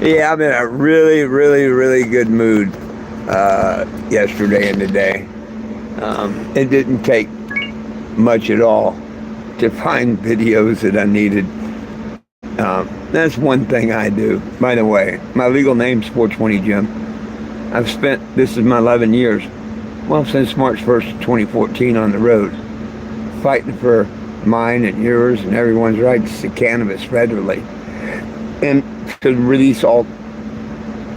Yeah, I'm in a really, really, really good mood yesterday and today. It didn't take much at all to find videos that I needed. That's one thing I do. By the way, my legal name's 420 Jim. This is my 11 years, well, since March 1st, 2014 on the road, fighting for mine and yours and everyone's rights to cannabis federally. And to release all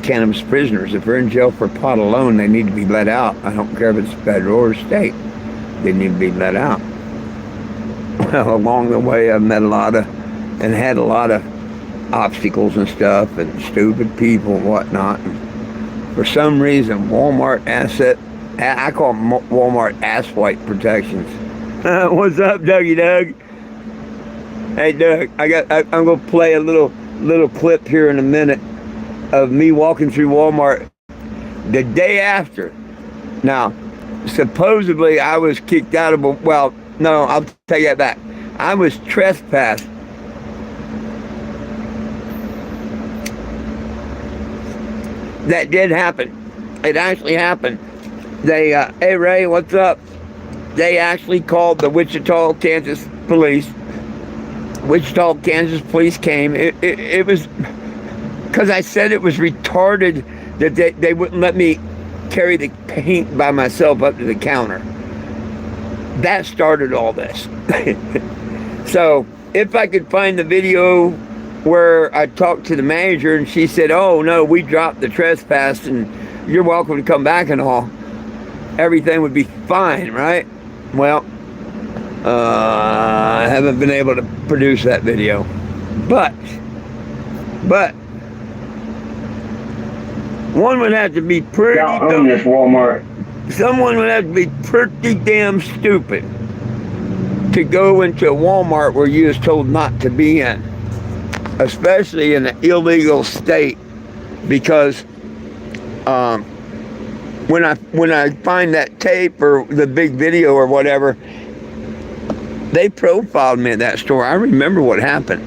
cannabis prisoners. If they're in jail for pot alone, they need to be let out. I don't care if it's federal or state. They need to be let out. Well, along the way, I've met had a lot of obstacles and stuff and stupid people and whatnot. And for some reason, I call them Walmart ass-wipe protections. What's up, Dougie Doug? Hey, Doug, I'm going to play a little clip here in a minute of me walking through Walmart the day after. Now, supposedly I was kicked out of, well, no, I'll take that back. I was trespassed. That did happen. It actually happened. They, hey Ray, what's up? They actually called the Wichita, Kansas police. Wichita, Kansas police came. It was because I said it was retarded that they wouldn't let me carry the paint by myself up to the counter. That started all this. So if I could find the video where I talked to the manager and she said, oh no, we dropped the trespass and you're welcome to come back and all, everything would be fine, right? Well, I haven't been able to produce that video, but one would have to be pretty. Y'all own this Walmart. Someone would have to be pretty damn stupid to go into a Walmart where you was told not to be in, especially in an illegal state, because when I find that tape or the big video or whatever, they profiled me at that store. I remember what happened.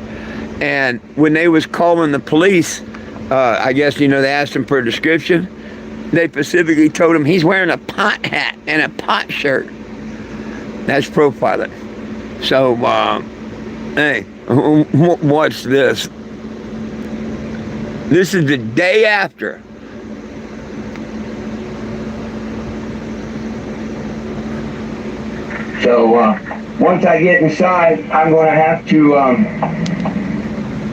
And when they was calling the police, I guess, they asked him for a description. They specifically told him he's wearing a pot hat and a pot shirt. That's profiling. So, hey, watch this. This is the day after. So once I get inside, I'm going to have to,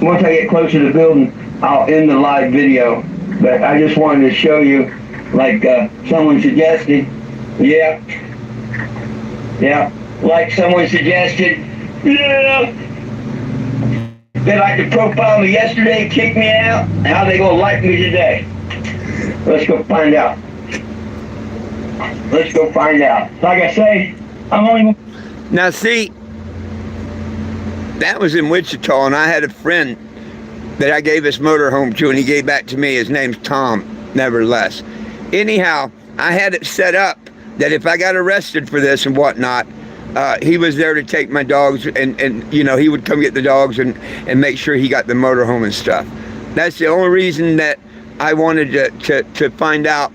once I get closer to the building, I'll end the live video. But I just wanted to show you, like someone suggested, yeah, like someone suggested, yeah, they like to profile me yesterday, kick me out. How they gonna like me today? Let's go find out. Let's go find out. Like I say, I'm only. Now see, that was in Wichita, and I had a friend that I gave this motorhome to, and he gave back to me. His name's Tom, nevertheless. Anyhow, I had it set up that if I got arrested for this and whatnot, he was there to take my dogs, and he would come get the dogs and make sure he got the motorhome and stuff. That's the only reason that I wanted to find out,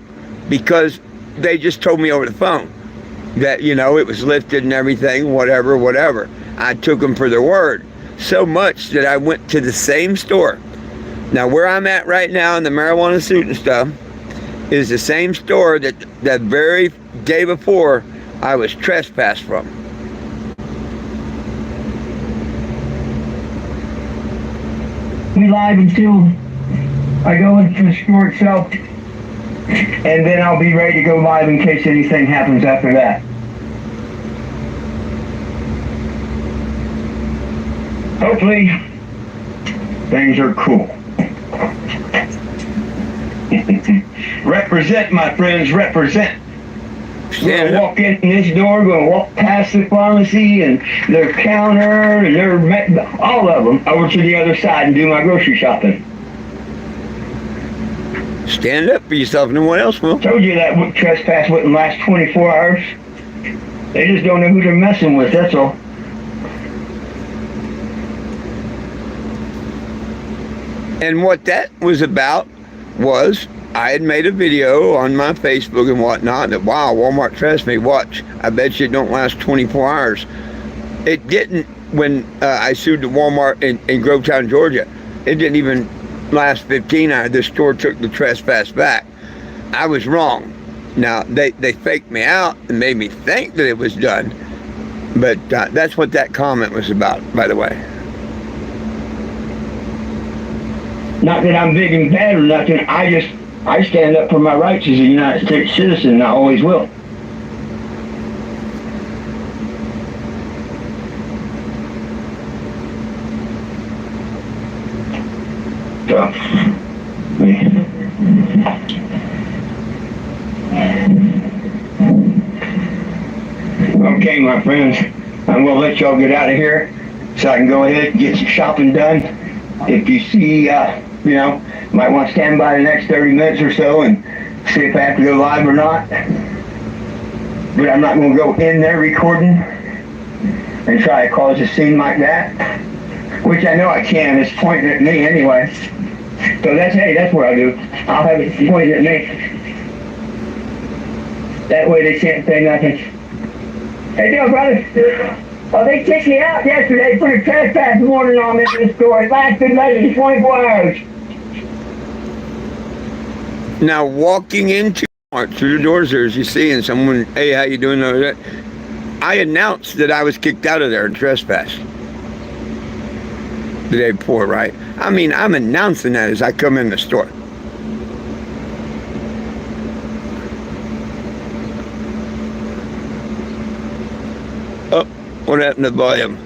because they just told me over the phone that, it was lifted and everything, whatever. I took them for their word. So much that I went to the same store. Now, where I'm at right now in the marijuana suit and stuff is the same store that the very day before I was trespassed from. Be live until I go into the store itself, and then I'll be ready to go live in case anything happens after that. Hopefully, things are cool. Represent, my friends, represent. We're going to walk in this door, we're going to walk past the pharmacy and their counter and all of them, over to the other side and do my grocery shopping. Stand up for yourself, no one else will. Told you that trespass wouldn't last 24 hours. They just don't know who they're messing with, that's all. And what that was about was I had made a video on my Facebook and whatnot that, wow, Walmart trusts me. Watch, I bet you it don't last 24 hours. It didn't when I sued the Walmart in Grovetown, Georgia. It didn't even last 15 hours. The store took the trespass back. I was wrong. Now, they faked me out and made me think that it was done. But that's what that comment was about, by the way. Not that I'm big and bad or nothing. I stand up for my rights as a United States citizen, and I always will. So, okay, my friends, I'm gonna let y'all get out of here so I can go ahead and get some shopping done. If you see, you know, might want to stand by the next 30 minutes or so and see if I have to go live or not. But I'm not going to go in there recording and try to cause a scene like that, which I know I can. It's pointing at me anyway. So that's what I'll do. I'll have it pointed at me. That way they can't say nothing. Hey, Bill, brother. Well, they kicked me out yesterday for a trespass warning on me in the store. It lasted less than 24 hours. Now, walking into Walmart through the doors there, as you see, and someone, hey, how you doing? I announced that I was kicked out of there and trespassed the day before, right? I mean, I'm announcing that as I come in the store. Oh, what happened to volume?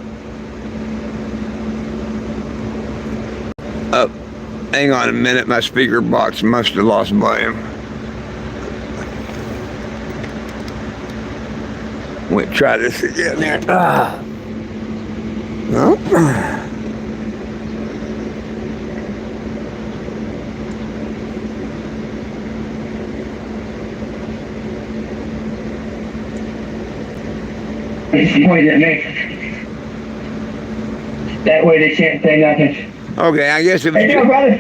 Oh, hang on a minute. My speaker box must have lost volume. We'll try this again there. No. She pointed at me. That way they can't say nothing. Okay, I guess it was. Hey, no, brother.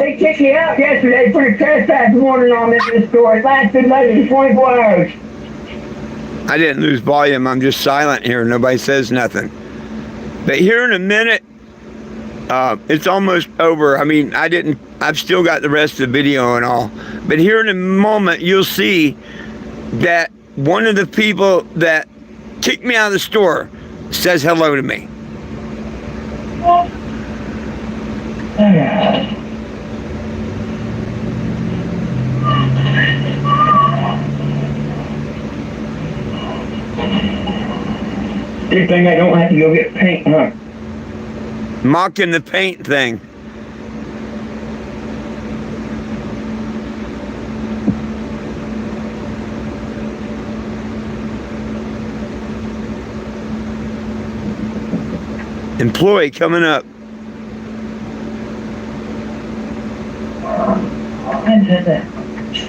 They kicked me out yesterday for a trespass warning on me in the store. It lasted less than 24 hours. I didn't lose volume. I'm just silent here. Nobody says nothing. But here in a minute, it's almost over. I mean, I've still got the rest of the video and all. But here in a moment, you'll see that one of the people that kicked me out of the store says hello to me. Good thing I don't have to go get paint, huh? Mocking the paint thing. Employee coming up.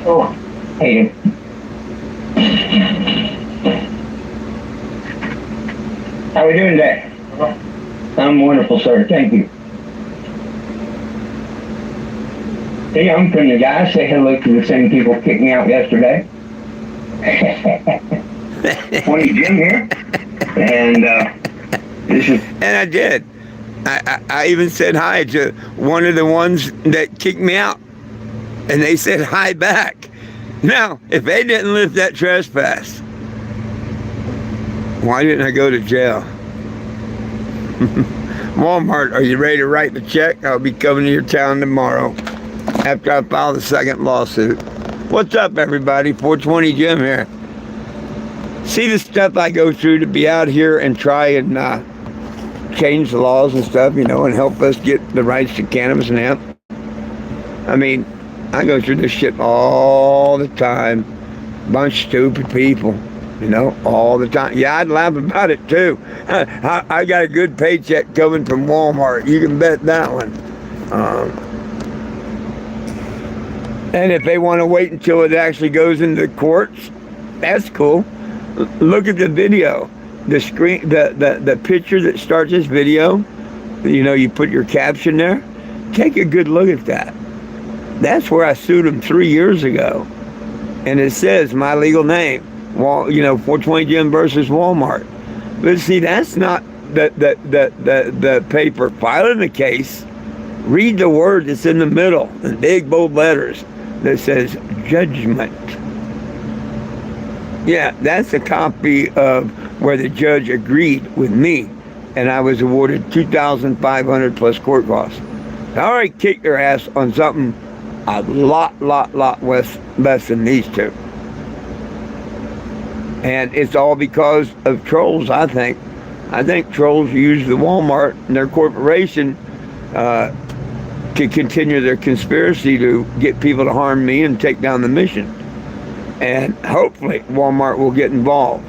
Oh, hey. How are we doing today? I'm wonderful, sir. Thank you. Hey, I'm from the guy. Say hello to the same people kicked me out yesterday. 20 Jim here. And this is... And I did. I even said hi to one of the ones that kicked me out. And they said hi back. Now, if they didn't lift that trespass, why didn't I go to jail? Walmart, are you ready to write the check? I'll be coming to your town tomorrow after I file the second lawsuit. What's up, everybody? 420 Jim here. See the stuff I go through to be out here and try and change the laws and stuff, you know, and help us get the rights to cannabis and hemp. I mean, I go through this shit all the time. Bunch of stupid people. You know, all the time. Yeah, I'd laugh about it too. I got a good paycheck coming from Walmart. You can bet that one. And if they want to wait until it actually goes into the courts, that's cool. Look at the video. The screen, the picture that starts this video. You know, you put your caption there. take a good look at that. That's where I sued them 3 years ago. And it says my legal name, 420 Jim versus Walmart. But see, that's not the paper filing the case. Read the word that's in the middle in big bold letters that says judgment. Yeah, that's a copy of where the judge agreed with me, and I was awarded $2,500 plus court costs. I already kicked their ass on something a lot less than these two. And it's all because of trolls, I think. I think trolls use the Walmart and their corporation to continue their conspiracy to get people to harm me and take down the mission. And hopefully Walmart will get involved.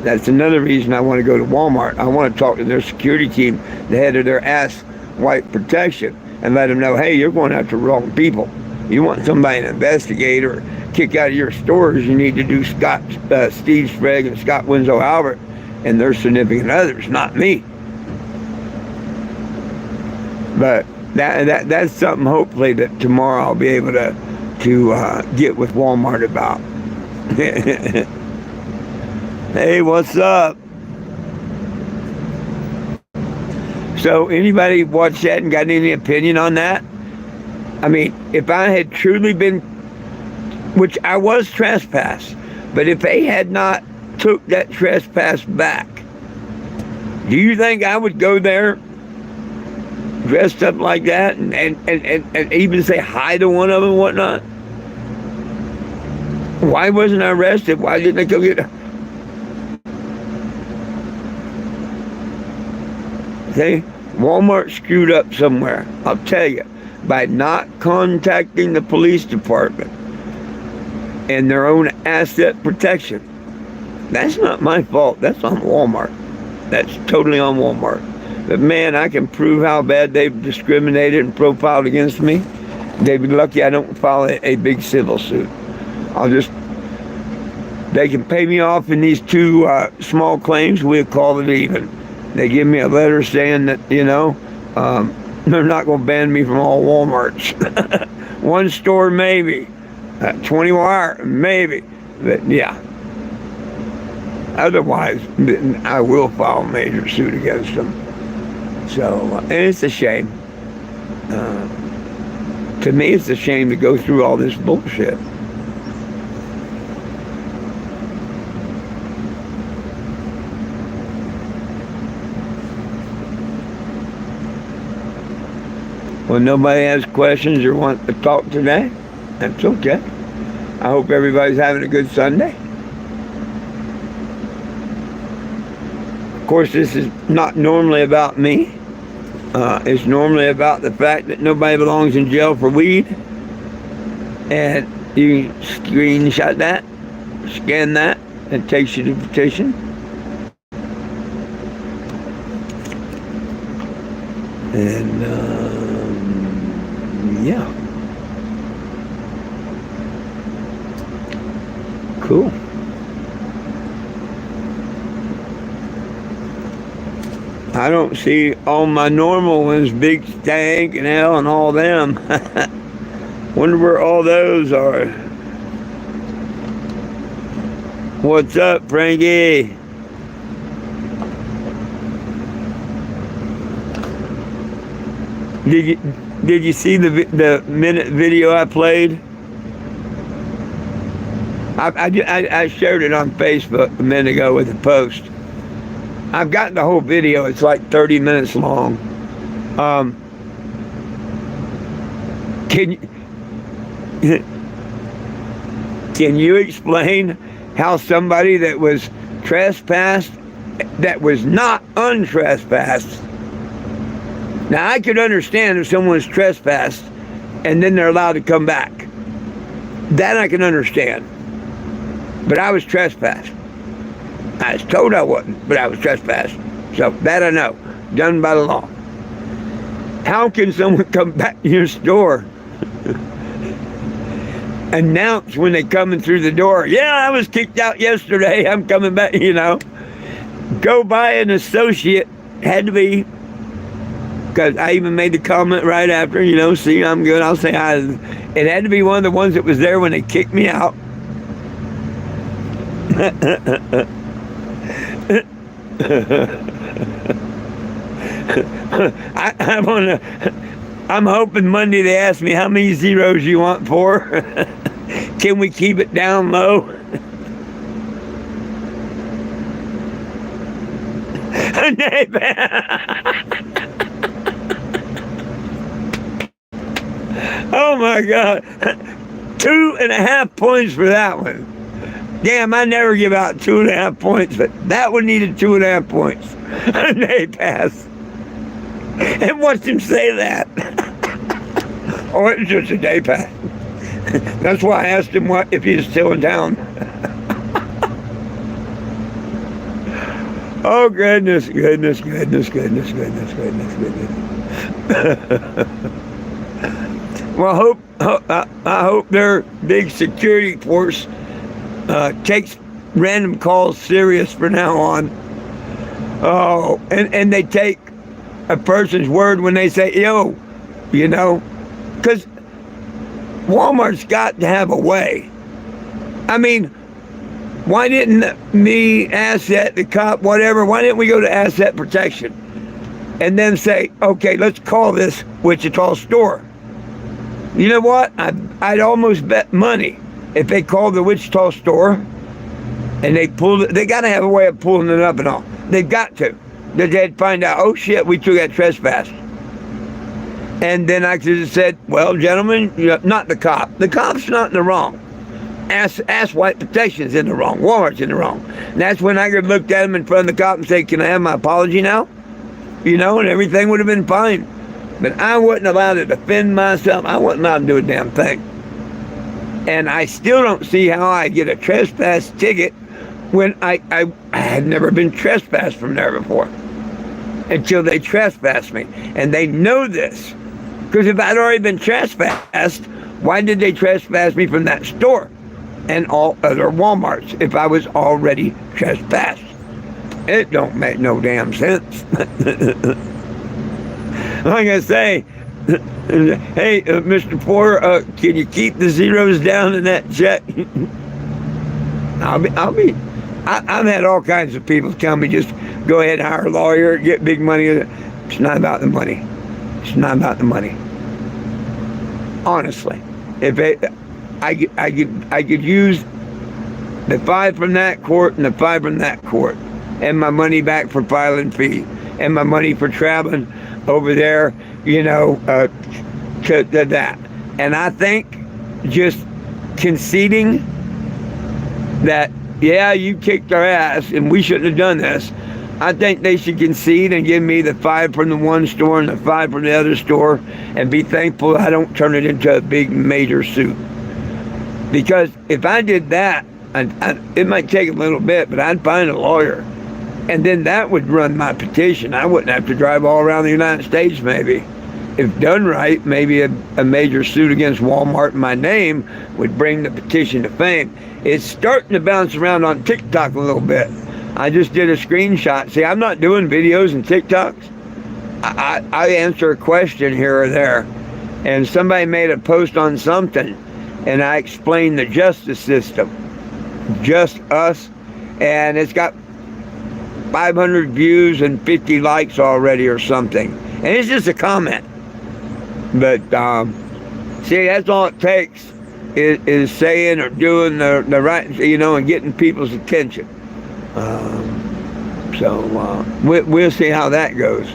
That's another reason I want to go to Walmart. I want to talk to their security team, the head of their ass white protection, and let them know, hey, you're going after the wrong people. You want somebody to investigate or kick out of your stores, you need to do Steve Sprague and Scott Winslow Albert and their significant others, not me. But that's something hopefully that tomorrow I'll be able to get with Walmart about. Hey, what's up? So anybody watch that and got any opinion on that? I mean, if I had truly been, which I was trespassed, but if they had not took that trespass back, do you think I would go there dressed up like that and even say hi to one of them and whatnot? Why wasn't I arrested? Why didn't they go get... See, Walmart screwed up somewhere, I'll tell you, by not contacting the police department and their own asset protection. That's not my fault. That's on Walmart. That's totally on Walmart. But man, I can prove how bad they've discriminated and profiled against me. They'd be lucky I don't file a big civil suit. They can pay me off in these two small claims. We'll call it even. They give me a letter saying that, they're not going to ban me from all Walmarts. One store, maybe. 20 wire, maybe. But yeah. Otherwise, I will file a major suit against them. So, and it's a shame. To me, it's a shame to go through all this bullshit. Well, nobody has questions or want to talk today, that's okay. I hope everybody's having a good Sunday. Of course, this is not normally about me. It's normally about the fact that nobody belongs in jail for weed. And you can screenshot that, scan that, and it takes you to Petition. And, yeah. Cool. I don't see all my normal ones, Big Stank and L and all them. Wonder where all those are. What's up, Frankie? Did you see the minute video I played? I shared it on Facebook a minute ago with a post. I've gotten the whole video. It's like 30 minutes long. Can you explain how somebody that was trespassed, that was not untrespassed? Now, I could understand if someone's trespassed and then they're allowed to come back. That I can understand. But I was trespassed. I was told I wasn't, but I was trespassed. So that I know, done by the law. How can someone come back to your store, announce when they're coming through the door, yeah, I was kicked out yesterday, I'm coming back, Go by an associate, had to be because I even made the comment right after, you know, see, I'm good, I'll say hi. It had to be one of the ones that was there when they kicked me out. I'm hoping Monday they ask me how many zeros you want for. Can we keep it down low? Oh my God. 2.5 points for that one. Damn, I never give out 2.5 points, but that one needed 2.5 points. They pass. And watch him say that. Oh, it's just a day pass. That's why I asked him if he was still in town. Oh, goodness. Well, I hope their big security force takes random calls serious from now on. Oh, and they take a person's word when they say, yo, you know, because Walmart's got to have a way. I mean, why didn't me, asset, the cop, whatever, why didn't we go to asset protection and then say, okay, let's call this Wichita store? You know what? I'd almost bet money if they called the Wichita store and they pulled it, they got to have a way of pulling it up and all. They've got to. That they'd find out, oh shit, we took that trespass. And then I could have said, well, gentlemen, you know, not the cop. The cop's not in the wrong. Ask White Protection's in the wrong. Walmart's in the wrong. And that's when I could have looked at him in front of the cop and say, can I have my apology now? You know, and everything would have been fine. But I wasn't allowed to defend myself. I wasn't allowed to do a damn thing. And I still don't see how I get a trespass ticket when I had never been trespassed from there before. Until they trespassed me. And they know this. Because if I'd already been trespassed, why did they trespass me from that store and all other Walmarts if I was already trespassed? It don't make no damn sense. Like I say, hey, Mr. Porter, can you keep the zeros down in that check? I've had all kinds of people tell me just go ahead and hire a lawyer, get big money. It's not about the money. It's not about the money. Honestly, if I could use the 5 from that court and the 5 from that court, and my money back for filing fee, and my money for traveling over there, you know, to that. And I think just conceding that, yeah, you kicked our ass and we shouldn't have done this. I think they should concede and give me the 5 from the one store and the 5 from the other store and be thankful I don't turn it into a big major suit. Because if I did that, it might take a little bit, but I'd find a lawyer. And then that would run my petition. I wouldn't have to drive all around the United States, maybe. If done right, maybe a major suit against Walmart in my name would bring the petition to fame. It's starting to bounce around on TikTok a little bit. I just did a screenshot. See, I'm not doing videos and TikToks. I answer a question here or there. And somebody made a post on something, and I explained the justice system. Just us. And it's got 500 views and 50 likes already or something. And it's just a comment. But, see, that's all it takes is saying or doing the right, you know, and getting people's attention. We'll see how that goes.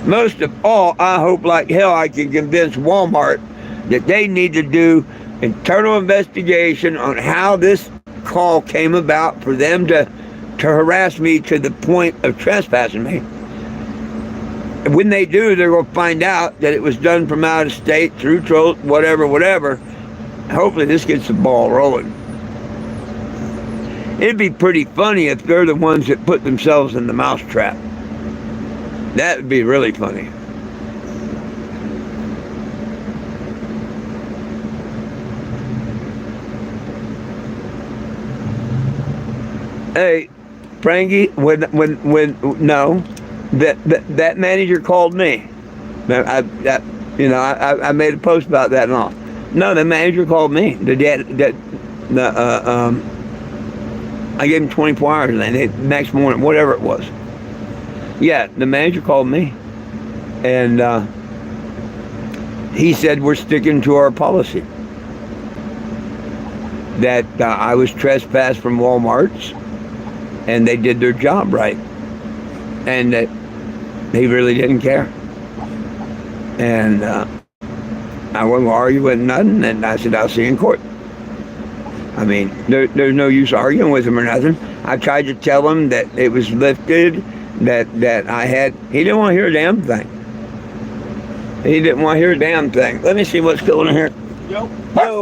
Most of all, I hope like hell I can convince Walmart that they need to do internal investigation on how this call came about for them to harass me to the point of trespassing me. And when they do, they're going to find out that it was done from out of state, through trolls, whatever. Hopefully this gets the ball rolling. It'd be pretty funny if they're the ones that put themselves in the mousetrap. That would be really funny. Hey, Frankie, no. That manager called me. I made a post about that and all. No, the manager called me. I gave him 24 hours, and the next morning, whatever it was. Yeah, the manager called me, and he said we're sticking to our policy. That I was trespassed from Walmart's, and they did their job right, and that he really didn't care. And I wouldn't argue with nothing, and I said, I'll see you in court. I mean, there's no use arguing with him or nothing. I tried to tell him that it was lifted, that I had, he didn't want to hear a damn thing. He didn't want to hear a damn thing. Let me see what's going on here. Yo,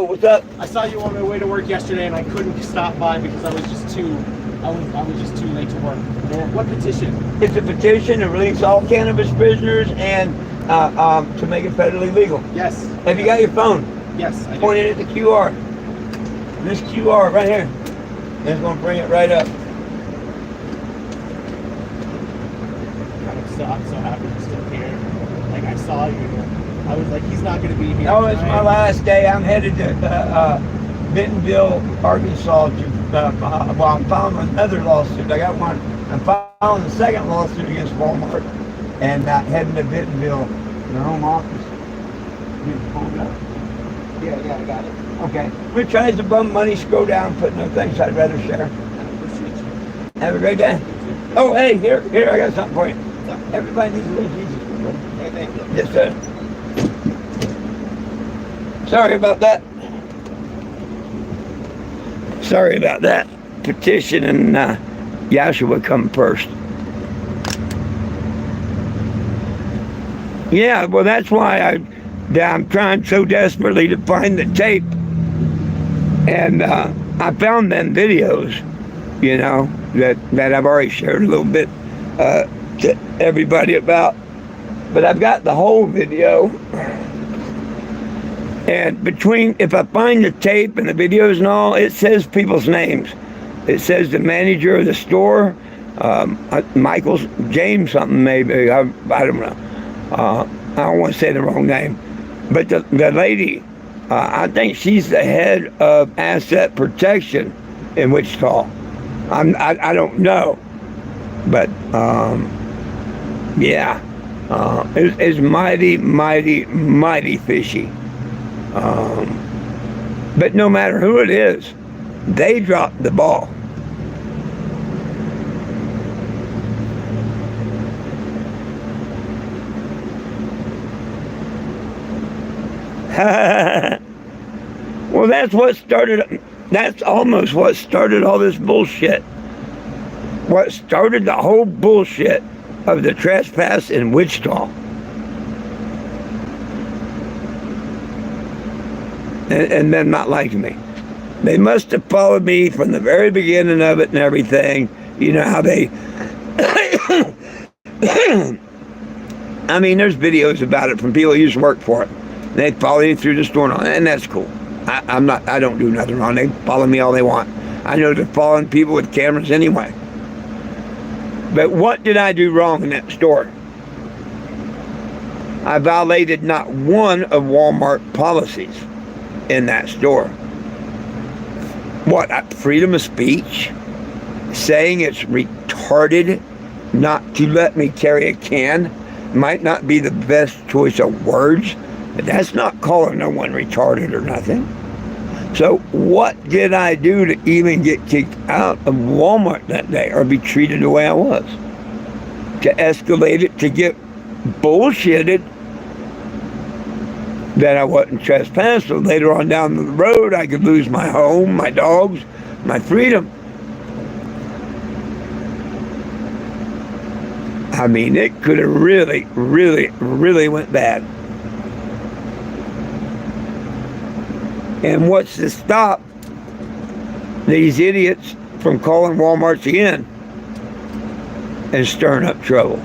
what's up? I saw you on my way to work yesterday, and I couldn't stop by because I was just too late to work. What petition? It's a petition to release all cannabis prisoners and to make it federally legal. Yes. Have you got your phone? Yes, I do. Point it at the QR. This QR right here. It's going to bring it right up. I'm so happy you're still here. Like, I saw you. I was like, he's not going to be here. No, it's my last day. I'm headed to Bentonville, Arkansas to, I'm filing another lawsuit. I got one. I'm filing the second lawsuit against Walmart and heading to Bentonville, their home office. Yeah, I got it. Okay. Which tries to bum money, scroll down, put no things I'd rather share. Have a great day. Oh, hey, here, I got something for you. Everybody needs a little Jesus. Hey, thank you. Yes, sir. Sorry about that. Sorry about that. Petition and Yahshua come first. Yeah, well, that's why I'm trying so desperately to find the tape. And I found them videos, that I've already shared a little bit to everybody about. But I've got the whole video. And if I find the tape and the videos and all, it says people's names. It says the manager of the store, Michael's, James something maybe, I don't know. I don't want to say the wrong name. But the lady, I think she's the head of asset protection in Wichita. I don't know. But, yeah. It's mighty, mighty, mighty fishy. But no matter who it is, they dropped the ball. Well, that's almost what started all this bullshit. What started the whole bullshit of the trespass in Wichita. And them not liking me. They must have followed me from the very beginning of it and everything. You know how they... I mean, there's videos about it from people who used to work for it. They follow you through the store and that's cool. I don't do nothing wrong. They follow me all they want. I know they're following people with cameras anyway. But what did I do wrong in that store? I violated not one of Walmart policies in that store. What, freedom of speech? Saying it's retarded not to let me carry a can might not be the best choice of words, but that's not calling no one retarded or nothing. So what did I do to even get kicked out of Walmart that day or be treated the way I was? To escalate it, to get bullshitted that I wasn't trespassed, so later on down the road I could lose my home, my dogs, my freedom. I mean, it could have really, really, really went bad. And what's to stop these idiots from calling Walmart's in and stirring up trouble?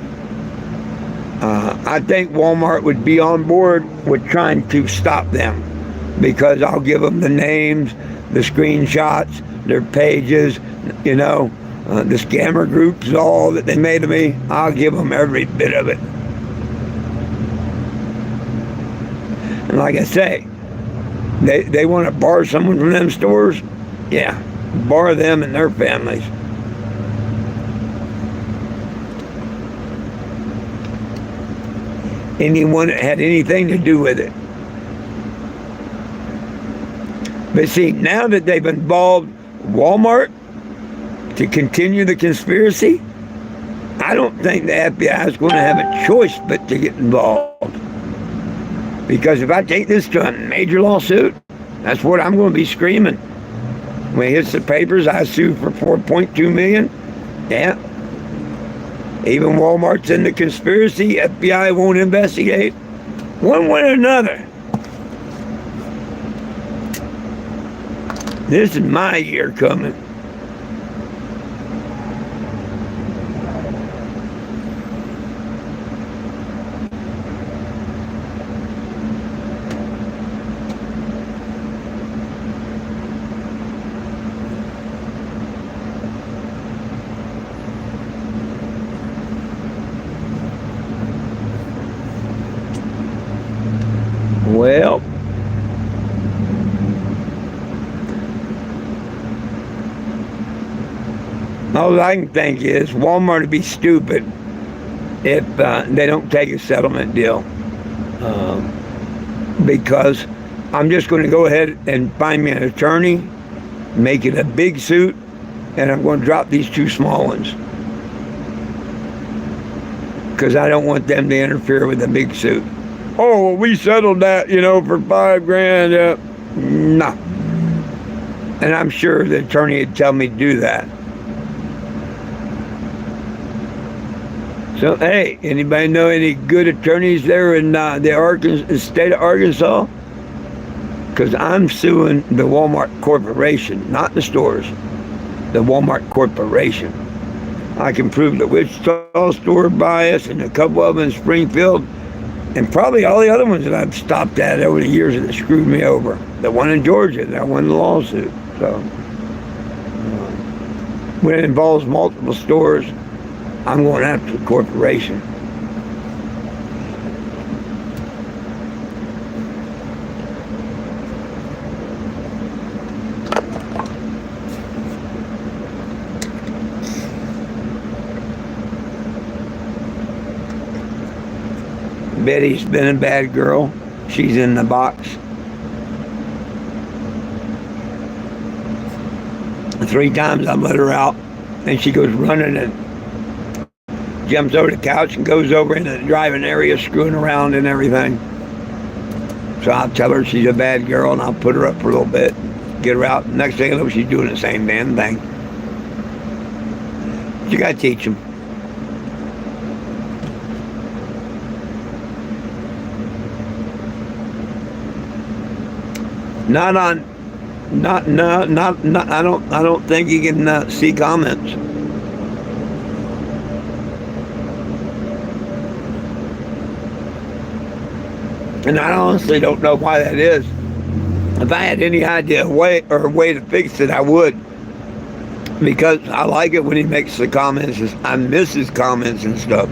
I think Walmart would be on board with trying to stop them, because I'll give them the names, the screenshots, their pages, The scammer groups, all that they made of me, I'll give them every bit of it. And like I say, they want to bar someone from them stores, yeah, bar them and their families. Anyone that had anything to do with it. But see, now that they've involved Walmart to continue the conspiracy, I don't think the FBI is going to have a choice but to get involved. Because if I take this to a major lawsuit, that's what I'm going to be screaming. When it hits the papers, I sue for $4.2 million. Yeah. Even Walmart's in the conspiracy, FBI won't investigate. One way or another. This is my year coming. Well, all I can think is Walmart would be stupid if they don't take a settlement deal. Because I'm just going to go ahead and find me an attorney, make it a big suit, and I'm going to drop these two small ones. Because I don't want them to interfere with the big suit. Oh, well, we settled that, for $5,000. No. And I'm sure the attorney would tell me to do that. So, hey, anybody know any good attorneys there in the state of Arkansas? Because I'm suing the Walmart Corporation, not the stores. The Walmart Corporation. I can prove the Wichita store bias and a couple of them in Springfield. And probably all the other ones that I've stopped at over the years that screwed me over. The one in Georgia that won the lawsuit. So, when it involves multiple stores, I'm going after the corporation. Betty's been a bad girl. She's in the box. 3 times I've let her out, and she goes running and jumps over the couch and goes over into the driving area, screwing around and everything. So I'll tell her she's a bad girl, and I'll put her up for a little bit, get her out. Next thing I know, she's doing the same damn thing. You gotta teach them. I don't think you can see comments. And I honestly don't know why that is. If I had any idea a way to fix it, I would. Because I like it when he makes the comments. I miss his comments and stuff.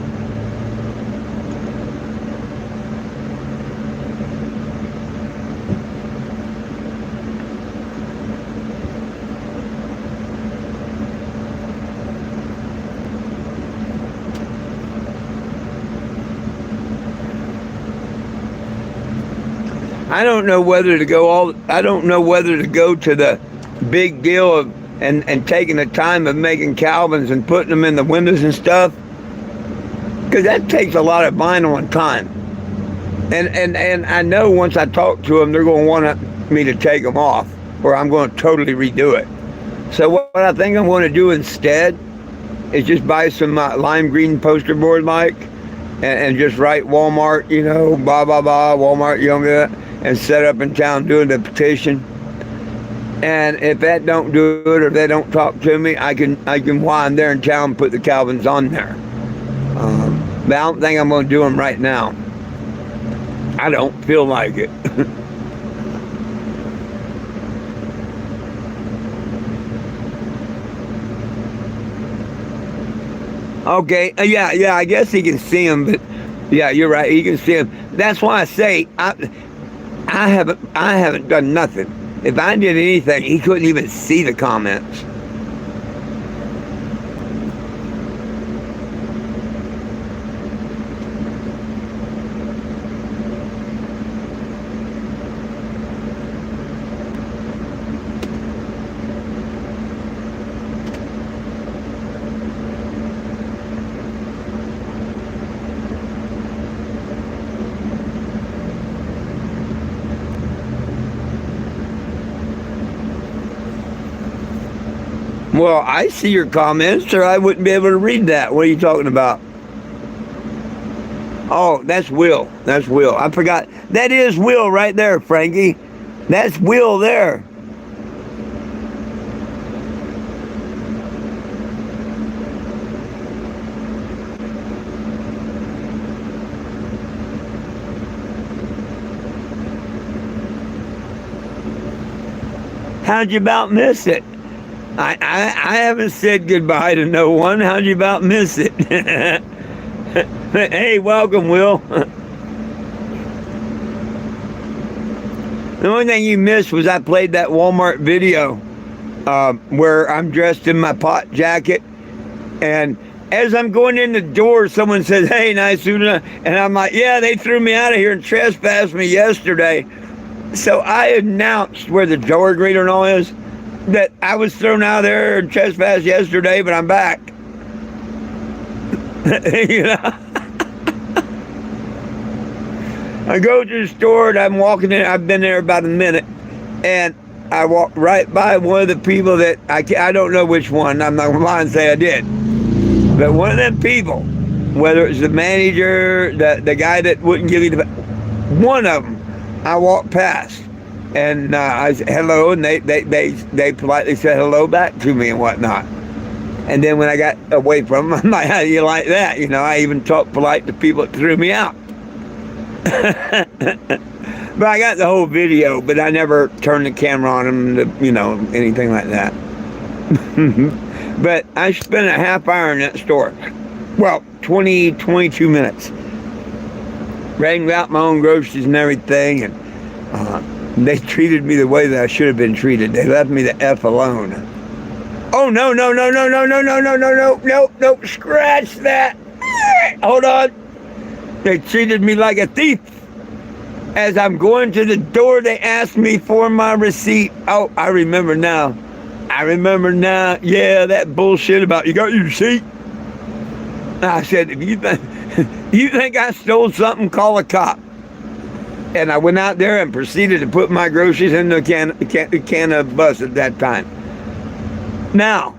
I don't know whether to go to the big deal of and taking the time of making Calvins and putting them in the windows and stuff, because that takes a lot of vinyl and time. And I know once I talk to them, they're going to want me to take them off, or I'm going to totally redo it. So what I think I'm going to do instead is just buy some lime green poster board and just write Walmart, blah blah blah, Walmart, and set up in town doing the petition. And if that don't do it, or they don't talk to me, I can while I'm there in town put the Calvins on there. But I don't think I'm going to do them right now. I don't feel like it. Okay, yeah, I guess he can see him, but yeah, you're right. He can see him. That's why I say I haven't done nothing. If I did anything, he couldn't even see the comments. Well, I see your comments, or I wouldn't be able to read that. What are you talking about? Oh, that's Will. That's Will. I forgot. That is Will right there, Frankie. That's Will there. How'd you about miss it? I haven't said goodbye to no one. How'd you about miss it? Hey, welcome, Will. The only thing you missed was I played that Walmart video where I'm dressed in my pot jacket, and as I'm going in the door, someone says, "Hey, nice suit," and I'm like, "Yeah, they threw me out of here and trespassed me yesterday." So I announced where the door greeter and all is, that I was thrown out of there and trespassed yesterday, but I'm back. You know? I go to the store and I'm walking in. I've been there about a minute, and I walked right by one of the people that I don't know which one. I'm not gonna lie and say I did, but one of them people, whether it's the manager, the guy that wouldn't give you one of them, I walked past. And I said hello, and they politely said hello back to me and whatnot. And then when I got away from them, I'm like, "How do you like that?" You know, I even talked polite to people that threw me out. But I got the whole video, but I never turned the camera on them, to, you know, anything like that. But I spent a half hour in that store. Well, 22 minutes. Ran out my own groceries and everything, and they treated me the way that I should have been treated. They left me the F alone. Oh, no, scratch that. Hold on. They treated me like a thief. As I'm going to the door, they asked me for my receipt. Oh, I remember now. Yeah, that bullshit about, "You got your receipt?" I said, if you think I stole something, call a cop. And I went out there and proceeded to put my groceries in the can of bus at that time. Now,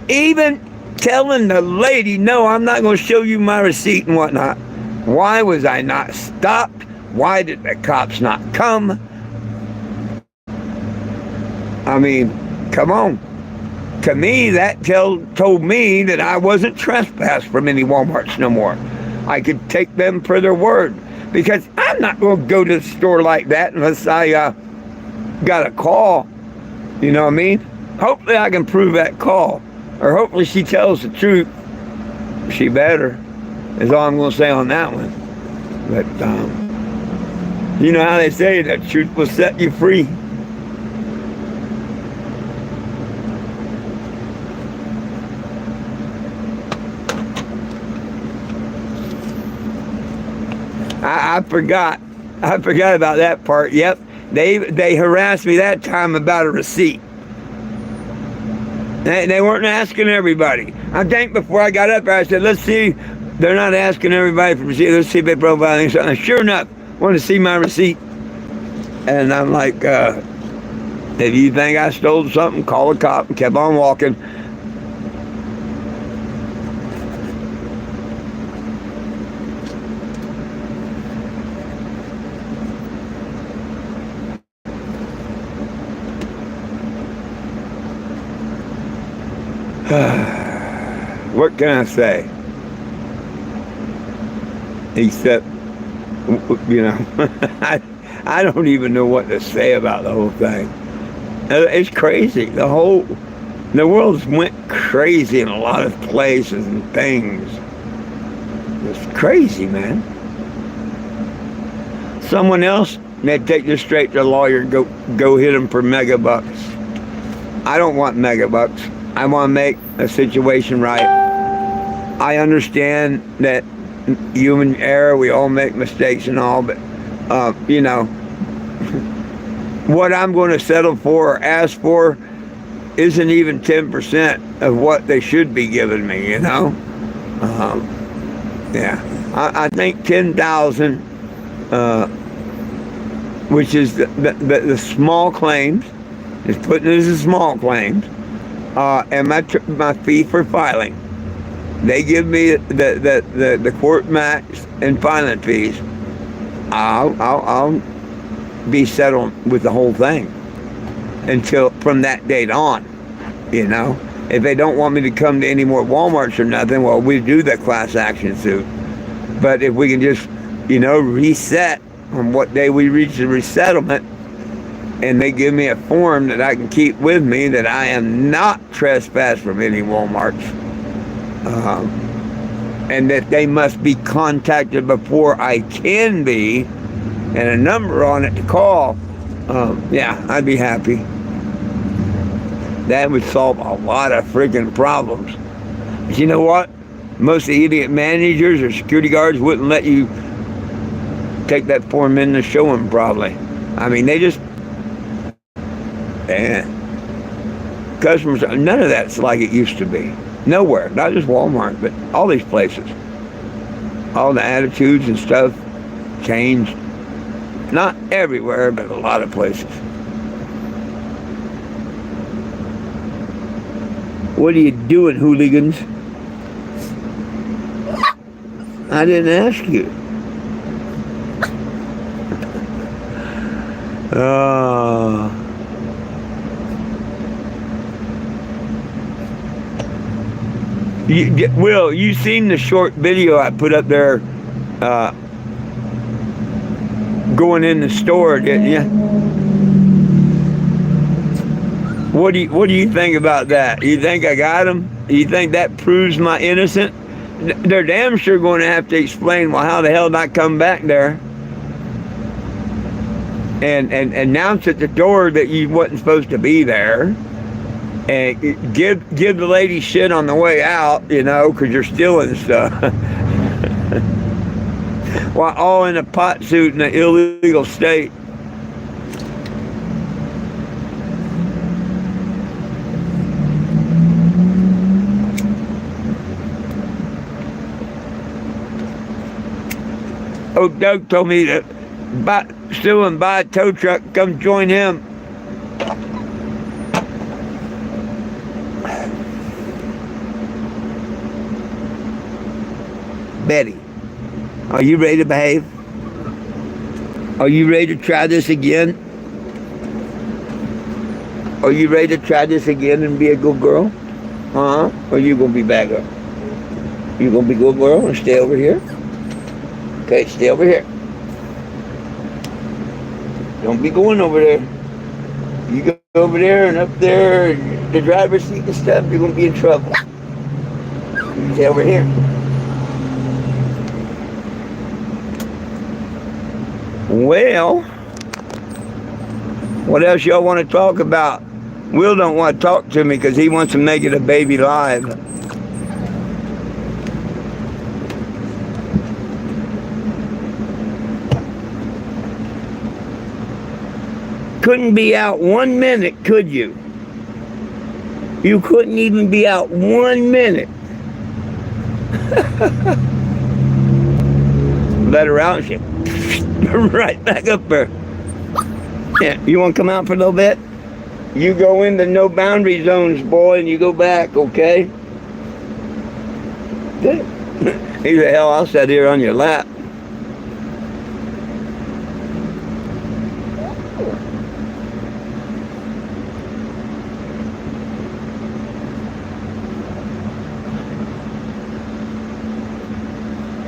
even telling the lady, "No, I'm not going to show you my receipt," and whatnot. Why was I not stopped? Why did the cops not come? I mean, come on. To me, that told me that I wasn't trespassed from any Walmarts no more. I could take them for their word. Because I'm not going to go to the store like that unless I got a call. You know what I mean? Hopefully I can prove that call. Or hopefully she tells the truth. She better. Is all I'm going to say on that one. But, you know how they say, the truth will set you free. I forgot about that part. Yep, they harassed me that time about a receipt. They weren't asking everybody. I think before I got up there, I said, "Let's see." They're not asking everybody for receipt. Let's see if they profile something. Sure enough, wanted to see my receipt. And I'm like, if you think I stole something, call a cop, and kept on walking. What can I say? Except, you know, I don't even know what to say about the whole thing. It's crazy. The whole The world's went crazy in a lot of places and things. It's crazy, man. Someone else, they'd take this straight to the lawyer and go hit them for mega bucks. I don't want mega bucks. I want to make a situation right. I understand that human error, we all make mistakes and all, but, you know, what I'm going to settle for or ask for isn't even 10% of what they should be giving me, you know? Yeah. I think 10,000, which is the small claims, is putting it as a small claims, and my fee for filing. They give me the court max and filing fees. I'll be settled with the whole thing until from that date on, you know. If they don't want me to come to any more Walmarts or nothing, well, we do the class action suit. But if we can just, you know, reset on what day we reach the resettlement, and they give me a form that I can keep with me that I am not trespassed from any Walmarts, and that they must be contacted before I can be, and a number on it to call, yeah, I'd be happy. That would solve a lot of freaking problems. But you know what? Most of the idiot managers or security guards wouldn't let you take that form in to show them, probably. I mean, they just, man, customers, none of that's like it used to be. Nowhere, not just Walmart, but all these places. All the attitudes and stuff changed. Not everywhere, but a lot of places. What are you doing, hooligans? I didn't ask you. Will, you seen the short video I put up there going in the store, didn't you? What do you think about that? You think I got him? You think that proves my innocence? They're damn sure going to have to explain, well, how the hell did I come back there? And announce at the door that you wasn't supposed to be there. And give the lady shit on the way out, you know, because you're stealing stuff. While all in a pot suit in an illegal state. Oh, Doug told me to steal and buy a tow truck, come join him. Betty, are you ready to behave? Are you ready to try this again? Are you ready to try this again and be a good girl? Or are you going to be bad girl? You going to be a good girl and stay over here? Okay, stay over here. Don't be going over there. You go over there and up there, the driver's seat and stuff, you're going to be in trouble. You stay over here. Well, what else y'all want to talk about? Will don't want to talk to me because he wants to make it a baby live. Couldn't be out 1 minute, could you? You couldn't even be out 1 minute. Let her out, she right back up there. Yeah, you want to come out for a little bit? You go into no boundary zones, boy, and you go back, okay? Good. He said, hell, I'll sit here on your lap.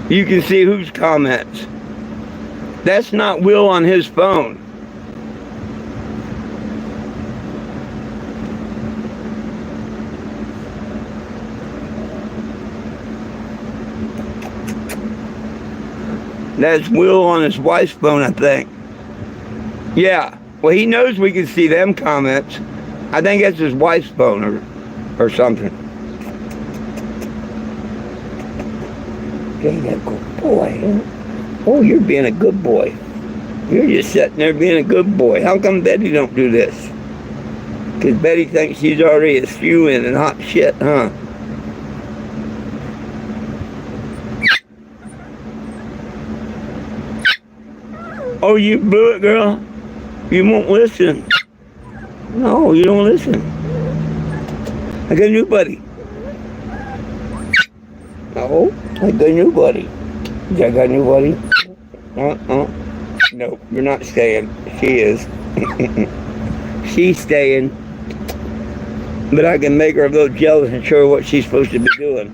You can see whose comments. That's not Will on his phone. That's Will on his wife's phone, I think. Yeah. Well, he knows we can see them comments. I think that's his wife's phone or something. Okay, that good boy. Oh, you're being a good boy. You're just sitting there being a good boy. How come Betty don't do this? Because Betty thinks she's already a spewing and hot shit, huh? Oh, you blew it, girl? You won't listen. No, you don't listen. I got a new buddy. Oh, I got a new buddy. I got a new buddy. No, you're not staying. She is. She's staying. But I can make her a little jealous and show her what she's supposed to be doing.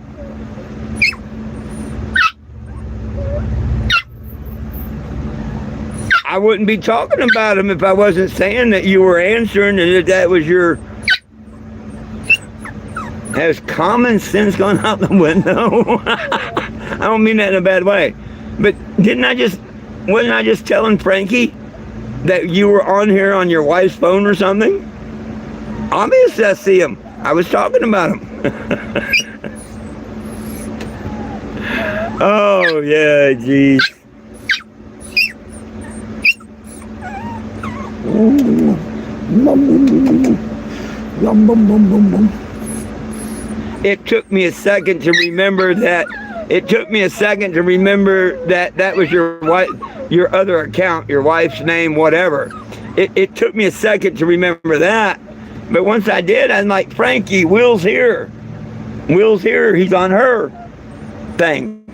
I wouldn't be talking about him if I wasn't saying that you were answering and that was your... Has common sense gone out the window? I don't mean that in a bad way. But wasn't I just telling Frankie that you were on here on your wife's phone or something? Obviously I see him. I was talking about him. Oh, yeah, geez. It took me a second to remember that. It took me a second to remember that that was your wife, your other account, your wife's name, whatever. It took me a second to remember that. But once I did, I'm like, Frankie, Will's here. Will's here. He's on her thing.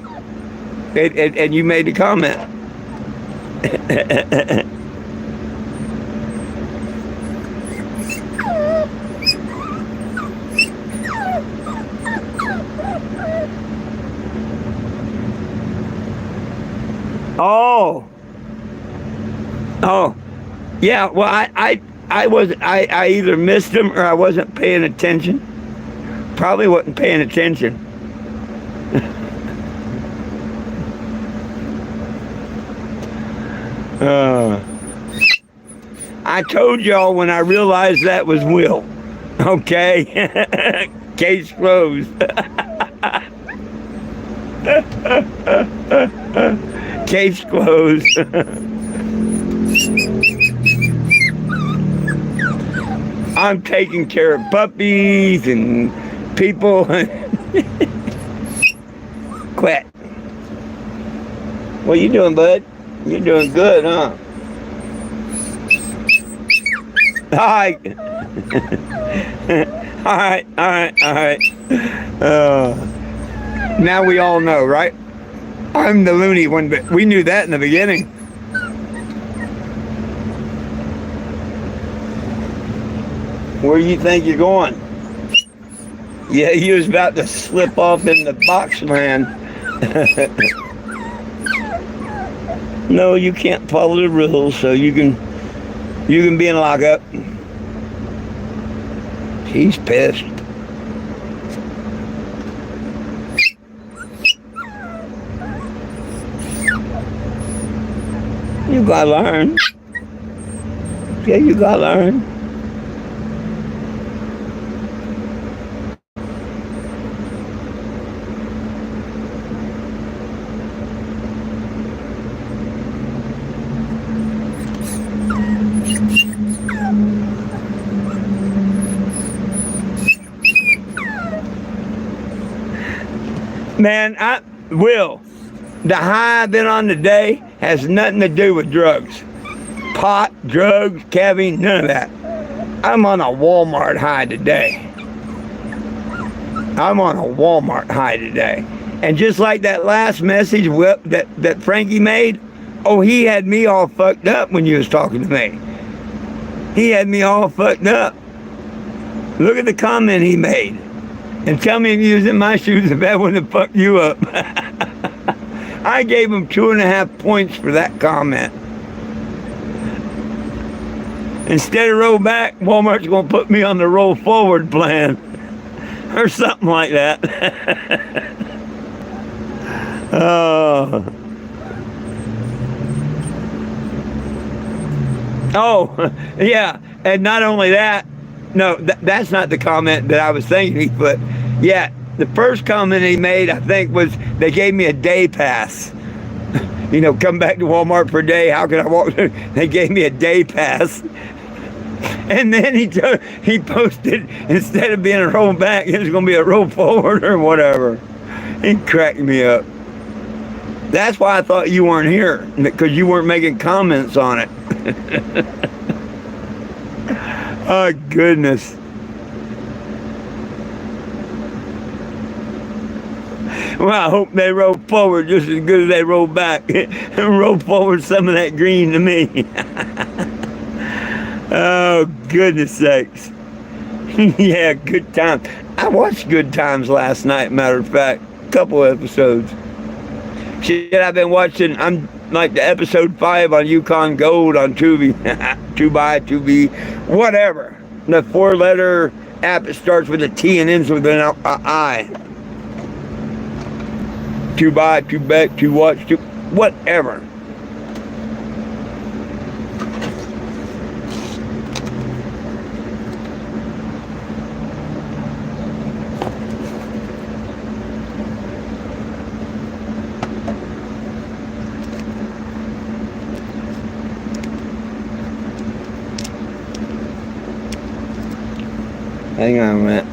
And you made the comment. Oh, yeah. Well, I either missed him or I wasn't paying attention. Probably wasn't paying attention. I told y'all when I realized that was Will. Okay, case closed. Case closed. I'm taking care of puppies and people. Quit. What you doing, bud? You're doing good, huh? Hi. All right. Now we all know, right? I'm the loony one, but we knew that in the beginning. Where do you think you're going? Yeah, he was about to slip off in the box man. No, you can't follow the rules, so you can be in lockup. He's pissed. You gotta learn. Yeah, you gotta learn. Man, the high I've been on today has nothing to do with drugs. Pot, drugs, caffeine, none of that. I'm on a Walmart high today. And just like that last message that Frankie made, oh, he had me all fucked up when you was talking to me. He had me all fucked up. Look at the comment he made. And tell me if you was in my shoes if that wouldn't have fucked you up. I gave him 2.5 points for that comment. Instead of roll back, Walmart's going to put me on the roll forward plan. Or something like that. Oh. Oh, yeah. And not only that, no, that's not the comment that I was thinking, but yeah, the first comment he made, I think, was they gave me a day pass. You know, come back to Walmart per day. How can I walk? They gave me a day pass. And then he posted, instead of being a roll back, it was going to be a roll forward or whatever. He cracked me up. That's why I thought you weren't here, because you weren't making comments on it. Oh, goodness. Well, I hope they roll forward just as good as they roll back. And roll forward some of that green to me. Oh, goodness sakes. Yeah, Good Times. I watched Good Times last night, matter of fact. A couple episodes. Shit, I've been watching, I'm like the episode 5 on Yukon Gold on Tubi. Tubi, whatever. The 4-letter app, it starts with a T and ends with an I. Tubi, Tubek, to watch, whatever. Hang on a minute.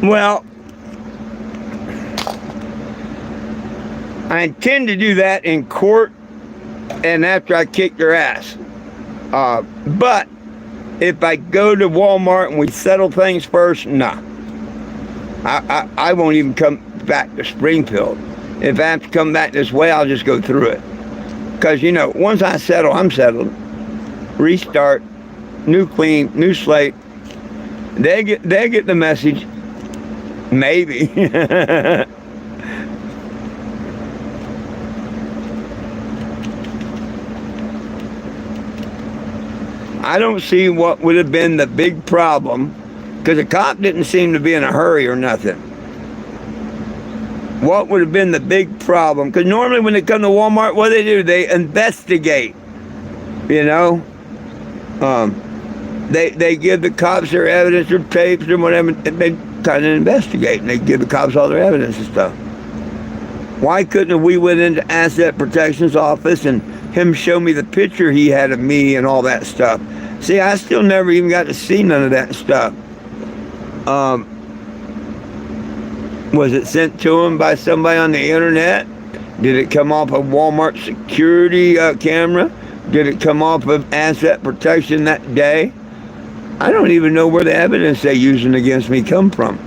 Well, I intend to do that in court and after I kick their ass. But if I go to Walmart and we settle things first, nah. I won't even come back to Springfield. If I have to come back this way, I'll just go through it. Because, you know, once I settle, I'm settled. Restart, new clean, new slate. They get the message. Maybe. I don't see what would have been the big problem, because the cop didn't seem to be in a hurry or nothing. What would have been the big problem? Because normally when they come to Walmart, what do? They investigate. You know? They give the cops their evidence, their tapes, or whatever, and they kind of investigate, and they give the cops all their evidence and stuff. Why couldn't we went into Asset Protection's office and him show me the picture he had of me and all that stuff? See, I still never even got to see none of that stuff. Was it sent to him by somebody on the internet? Did it come off a Walmart security camera? Did it come off of Asset Protection that day? I don't even know where the evidence they're using against me come from.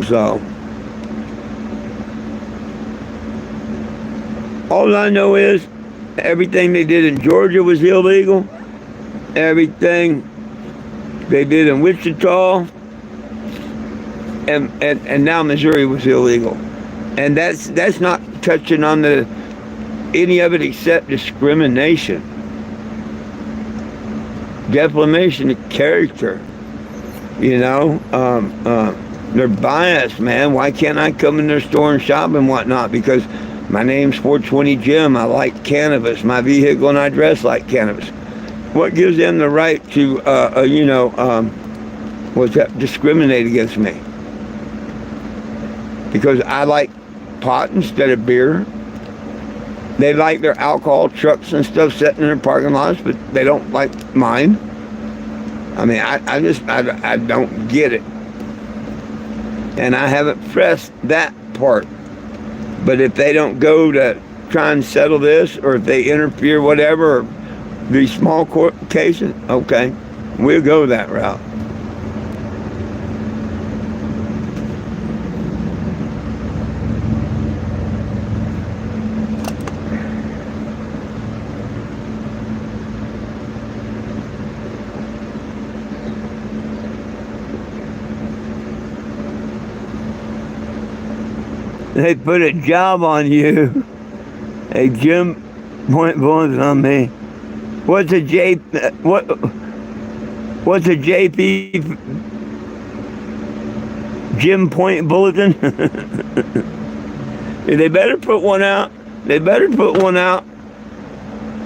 So, all I know is everything they did in Georgia was illegal. Everything they did in Wichita and now Missouri was illegal. And that's not touching on any of it except discrimination. Defamation of character. You know, they're biased, man. Why can't I come in their store and shop and whatnot? Because my name's 420 Jim. I like cannabis. My vehicle and I dress like cannabis. What gives them the right to, discriminate against me? Because I like pot instead of beer. They like their alcohol trucks and stuff sitting in their parking lots, but they don't like mine. I mean, I don't get it. And I haven't pressed that part. But if they don't go to try and settle this, or if they interfere, whatever, or these small court cases, okay, we'll go that route. They put a job on you. Hey, Jim, point bullets on me. What's a J? What? What's a JP Jim Point Bulletin? They better put one out. They better put one out.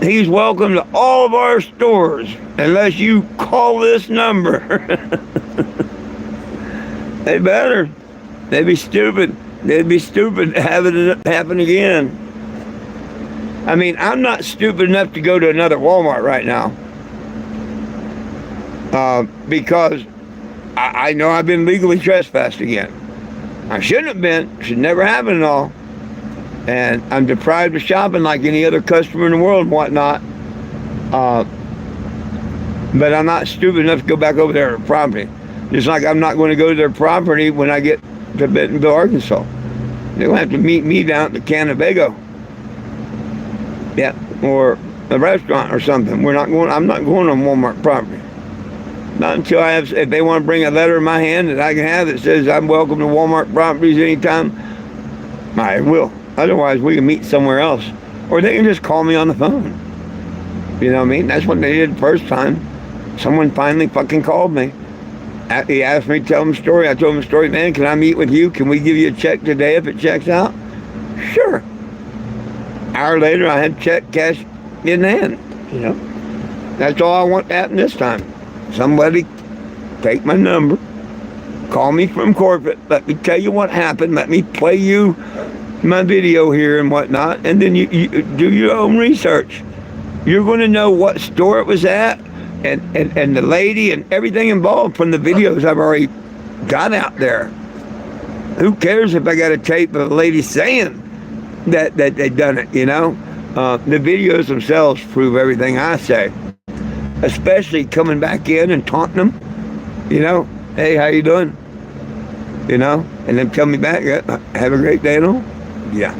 He's welcome to all of our stores unless you call this number. They better. They'd be stupid. They'd be stupid to have it happen again. I mean, I'm not stupid enough to go to another Walmart right now. Because I know I've been legally trespassed again. I shouldn't have been. Should never happen at all. And I'm deprived of shopping like any other customer in the world and whatnot. But I'm not stupid enough to go back over there to property. Just like I'm not going to go to their property when I get to Bentonville, Arkansas. They'll have to meet me down at the Cannebago. Yeah, or a restaurant or something. I'm not going on Walmart property. Not until if they want to bring a letter in my hand that I can have that says I'm welcome to Walmart properties anytime, I will. Otherwise, we can meet somewhere else. Or they can just call me on the phone. You know what I mean? That's what they did the first time. Someone finally fucking called me. He asked me to tell him a story. I told him a story. Man, can I meet with you? Can we give you a check today if it checks out? Sure. Hour later, I had check cash in hand. You know? That's all I want to happen this time. Somebody take my number, call me from corporate, let me tell you what happened, let me play you my video here and whatnot, and then you do your own research. You're going to know what store it was at and the lady and everything involved from the videos I've already got out there. Who cares if I got a tape of a lady saying that they done it, you know? The videos themselves prove everything I say. Especially coming back in and taunting them, you know, hey, how you doing? You know, and then tell me back, have a great day and all. Yeah.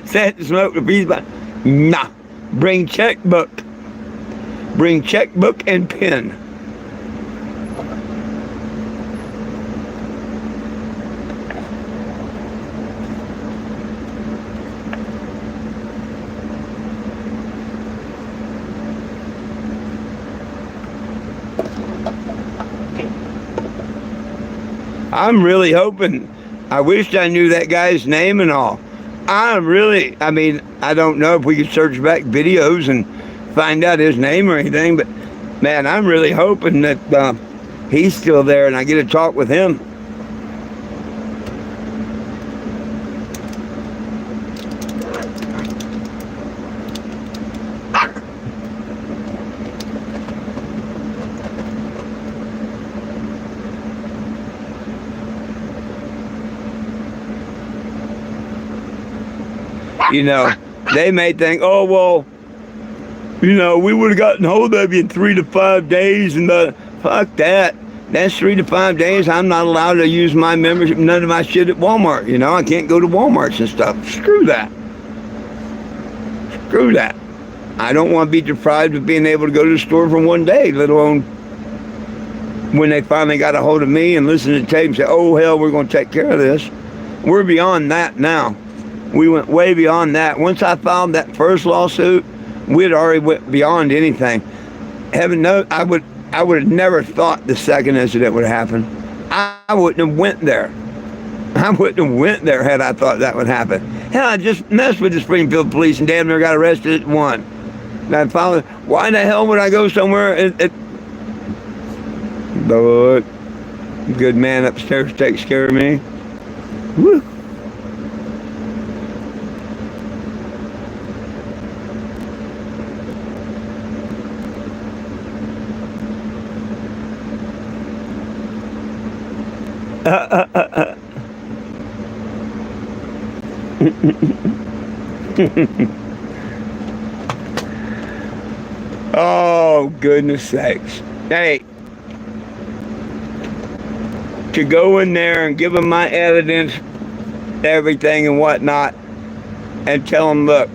Said to smoke the piece, but nah. Bring checkbook. Bring checkbook and pen. I'm really hoping. I wished I knew that guy's name and all. I mean, I don't know if we could search back videos and find out his name or anything, but man, I'm really hoping that he's still there and I get to talk with him. You know, they may think, oh, well, you know, we would have gotten hold of you in 3 to 5 days, and fuck that. That's 3 to 5 days. I'm not allowed to use my membership, none of my shit at Walmart. You know, I can't go to Walmarts and stuff. Screw that. Screw that. I don't want to be deprived of being able to go to the store for 1 day, let alone when they finally got a hold of me and listen to the tape and say, oh, hell, we're going to take care of this. We're beyond that now. We went way beyond that. Once I filed that first lawsuit, we'd already went beyond anything. Heaven knows, I would have never thought the second incident would happen. I wouldn't have went there. I wouldn't have went there had I thought that would happen. Hell, I just messed with the Springfield police and damn near got arrested at 1. And I finally, why the hell would I go somewhere? But good man upstairs takes care of me. Woo. Oh, goodness sakes. Hey, to go in there and give them my evidence, everything and whatnot, and tell them, look,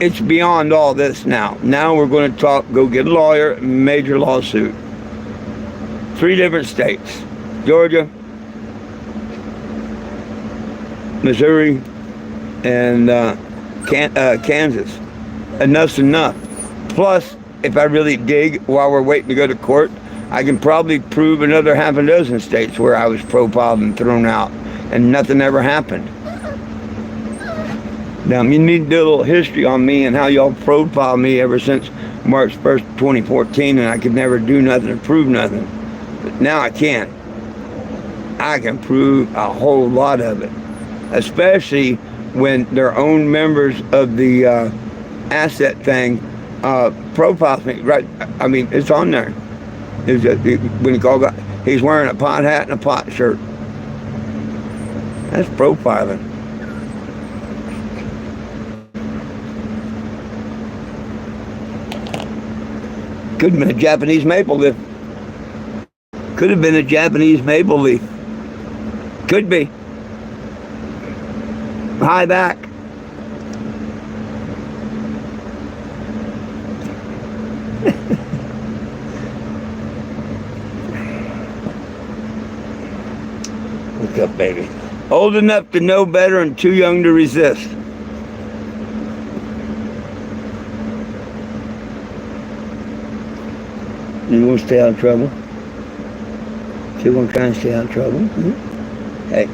it's beyond all this now. Now we're going to go get a lawyer, major lawsuit. 3 different states: Georgia, Missouri, and Kansas. Enough's enough. Plus, if I really dig while we're waiting to go to court, I can probably prove another half a dozen states where I was profiled and thrown out and nothing ever happened. Now, you need to do a little history on me and how y'all profiled me ever since March 1st, 2014, and I could never do nothing or prove nothing. But now I can. I can prove a whole lot of it, especially when their own members of the asset thing profiles me. Right? I mean, it's on there. When he's wearing a pot hat and a pot shirt. That's profiling. Could have been a Japanese maple leaf. Could have been a Japanese maple leaf. Could be. High back. Wake up, baby. Old enough to know better and too young to resist. You want to stay out of trouble? You want to try and stay out of trouble? Mm-hmm. Hey,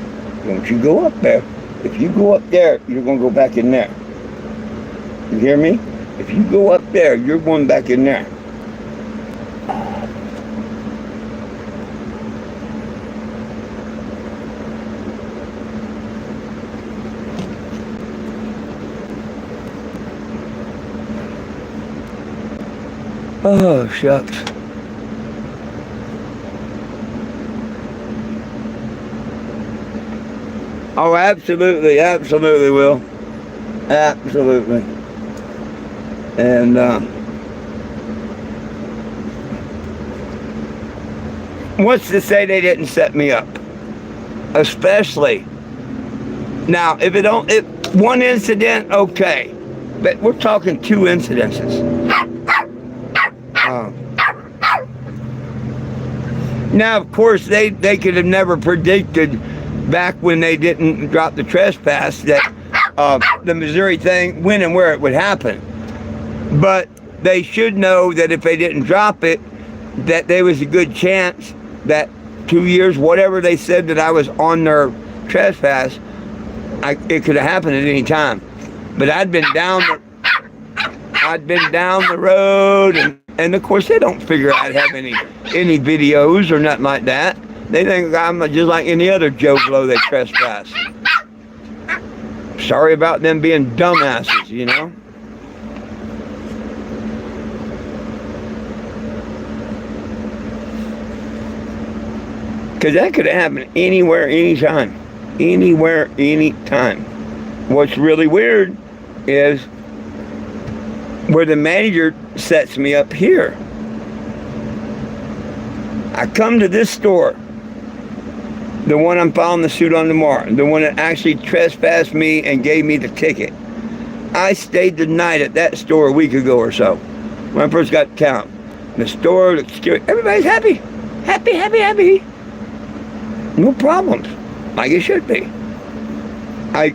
don't you go up there. If you go up there, you're going to go back in there. You hear me? If you go up there, you're going back in there. Oh, shucks. Oh, absolutely, absolutely, Will. Absolutely. And what's to say they didn't set me up? Especially now, if one incident, okay, but we're talking 2 incidences. Now, of course, they could have never predicted back when they didn't drop the trespass that the Missouri thing, when and where it would happen. But they should know that if they didn't drop it, that there was a good chance that 2 years, whatever they said that I was on their trespass, it could have happened at any time. But I'd been down the road, and of course they don't figure I'd have any videos or nothing like that. They think I'm just like any other Joe Blow they trespass. Sorry about them being dumbasses, you know? Because that could have happened anywhere, anytime. Anywhere, anytime. What's really weird is where the manager sets me up here. I come to this store, the one I'm filing the suit on tomorrow, the one that actually trespassed me and gave me the ticket. I stayed the night at that store a week ago or so, when I first got to town. The store, the security, everybody's happy. Happy, happy, happy. No problems, like it should be. A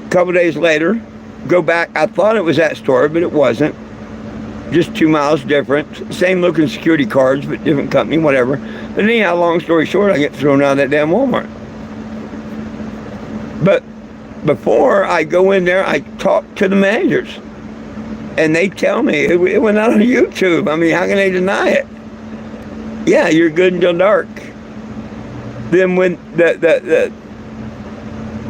couple days later, go back, I thought it was that store, but it wasn't. Just 2 miles different, same looking security cards, but different company, whatever. But anyhow, long story short, I get thrown out of that damn Walmart. But before I go in there, I talk to the managers. And they tell me, it went out on YouTube. I mean, how can they deny it? Yeah, you're good until dark. Then when the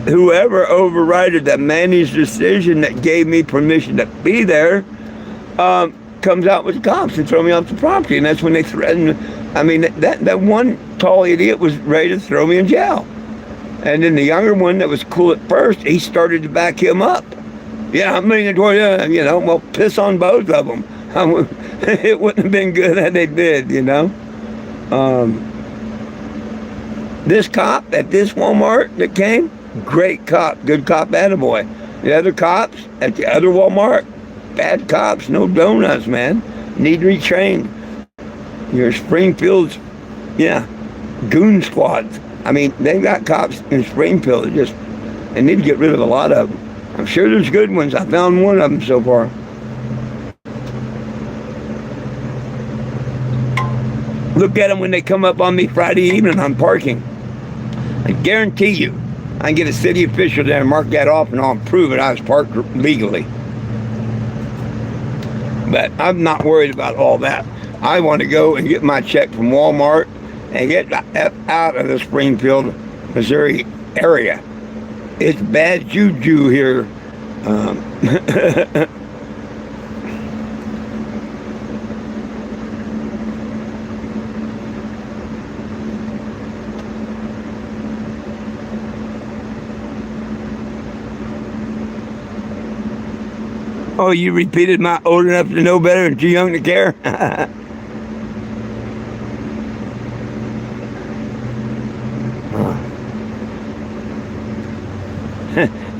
whoever overrided that manager's decision that gave me permission to be there, comes out with the cops and throw me off the property, and that's when they threatened. I mean, that one tall idiot was ready to throw me in jail, and then the younger one that was cool at first, he started to back him up. Yeah, I'm leaning toward you, you know. Well, piss on both of them. It wouldn't have been good had they did, you know. This cop at this Walmart that came, great cop, good cop, attaboy. The other cops at the other Walmart, bad cops, no donuts, man. Need retrained. Your Springfield's, yeah, goon squads. I mean, they've got cops in Springfield. They need to get rid of a lot of them. I'm sure there's good ones. I found one of them so far. Look at them when they come up on me Friday evening on parking. I guarantee you, I can get a city official there and mark that off, and I'll prove it I was parked legally. But I'm not worried about all that. I want to go and get my check from Walmart and get out of the Springfield, Missouri area. It's bad juju here. Oh, you repeated my old enough to know better and too young to care?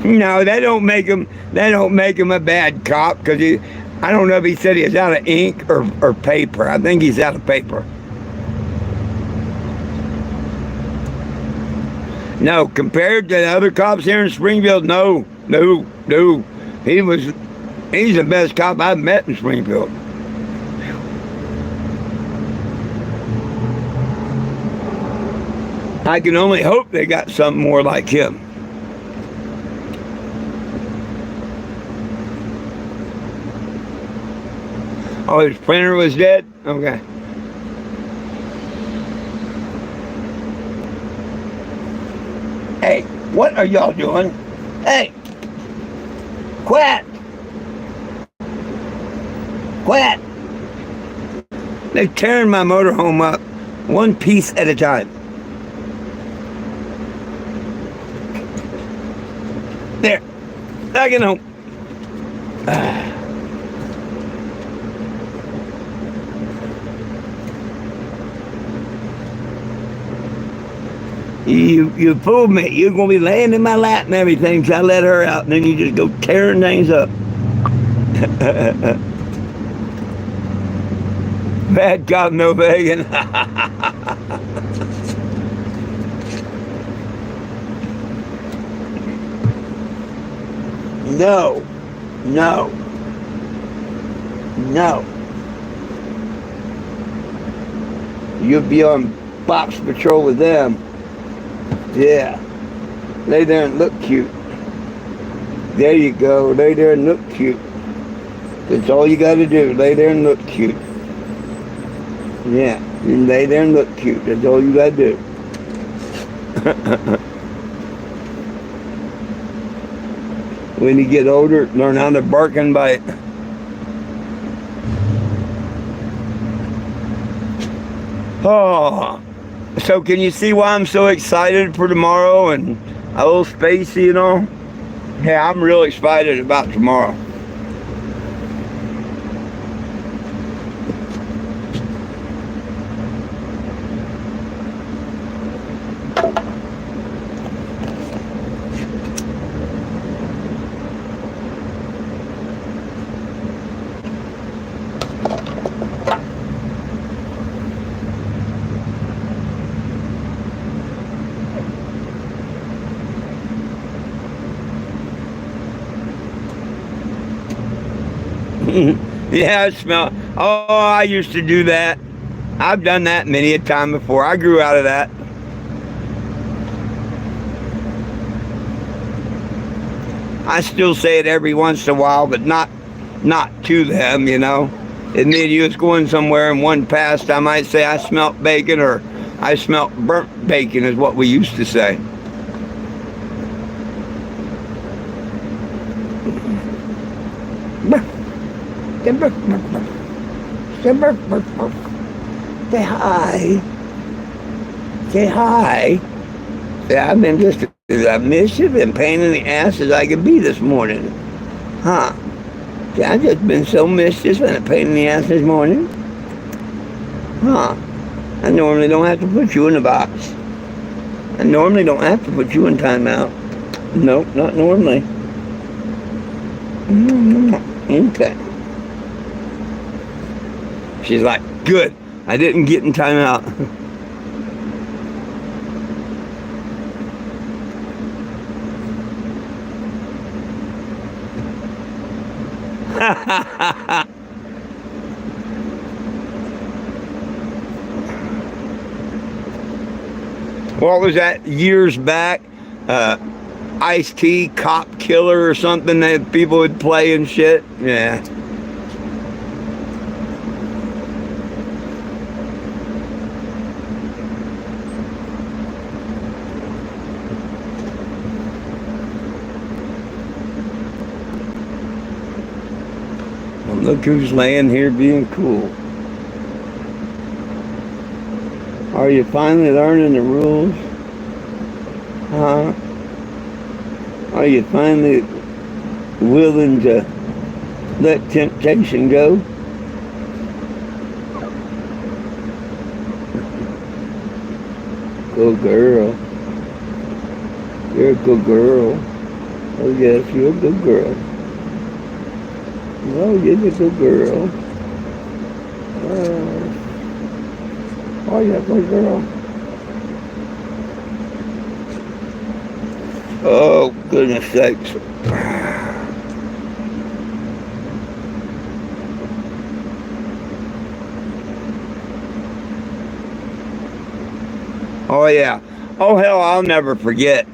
No, that don't make him a bad cop, because I don't know if he said he was out of ink or paper. I think he's out of paper. No, compared to the other cops here in Springfield, no. He's the best cop I've met in Springfield. I can only hope they got something more like him. Oh, his printer was dead? Okay. Hey, what are y'all doing? Hey! Quit! Quit! They're tearing my motorhome up one piece at a time. There. I can home. You fooled me. You're going to be laying in my lap and everything, so I let her out, and then you just go tearing things up. Bad cop, no begging. No. You'll be on box patrol with them. Yeah. Lay there and look cute. There you go. Lay there and look cute. That's all you got to do. Lay there and look cute. Yeah. You lay there and look cute. That's all you got to do. When you get older, learn how to bark and bite. Oh. So can you see why I'm so excited for tomorrow and a little spacey and all? Yeah, I'm real excited about tomorrow. Yeah, I smell. Oh, I used to do that. I've done that many a time before. I grew out of that. I still say it every once in a while, but not to them, you know. If me and you was going somewhere and one passed, I might say I smelt bacon, or I smelt burnt bacon is what we used to say. Say hi. Say hi. Yeah, I've been just as mischief and pain in the ass as I could be this morning. Huh? Yeah, I've just been so mischief and a pain in the ass this morning. Huh? I normally don't have to put you in the box. I normally don't have to put you in timeout. Nope, not normally. Okay. She's like, good. I didn't get in timeout. What was that years back? Ice-T, Cop Killer or something that people would play and shit. Yeah. Well, look who's laying here being cool. Are you finally learning the rules? Huh? Are you finally willing to let temptation go? Good girl. You're a good girl. Oh yes, you're a good girl. Oh, you're a good girl. Oh, you're a good girl. Oh, goodness sakes. Oh, yeah. Oh, hell, I'll never forget.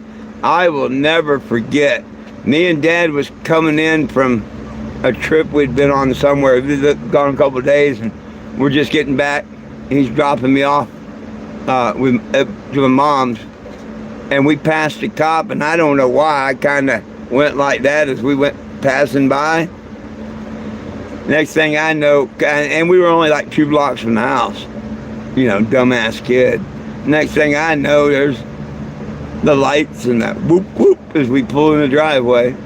I will never forget. Me and Dad was coming in from a trip we'd been on somewhere. We'd gone a couple of days, and we're just getting back. He's dropping me off to my mom's. And we passed a cop, and I don't know why I kind of went like that as we went passing by. Next thing I know, and we were only like 2 blocks from the house. You know, dumbass kid. Next thing I know, there's the lights and that whoop whoop as we pull in the driveway.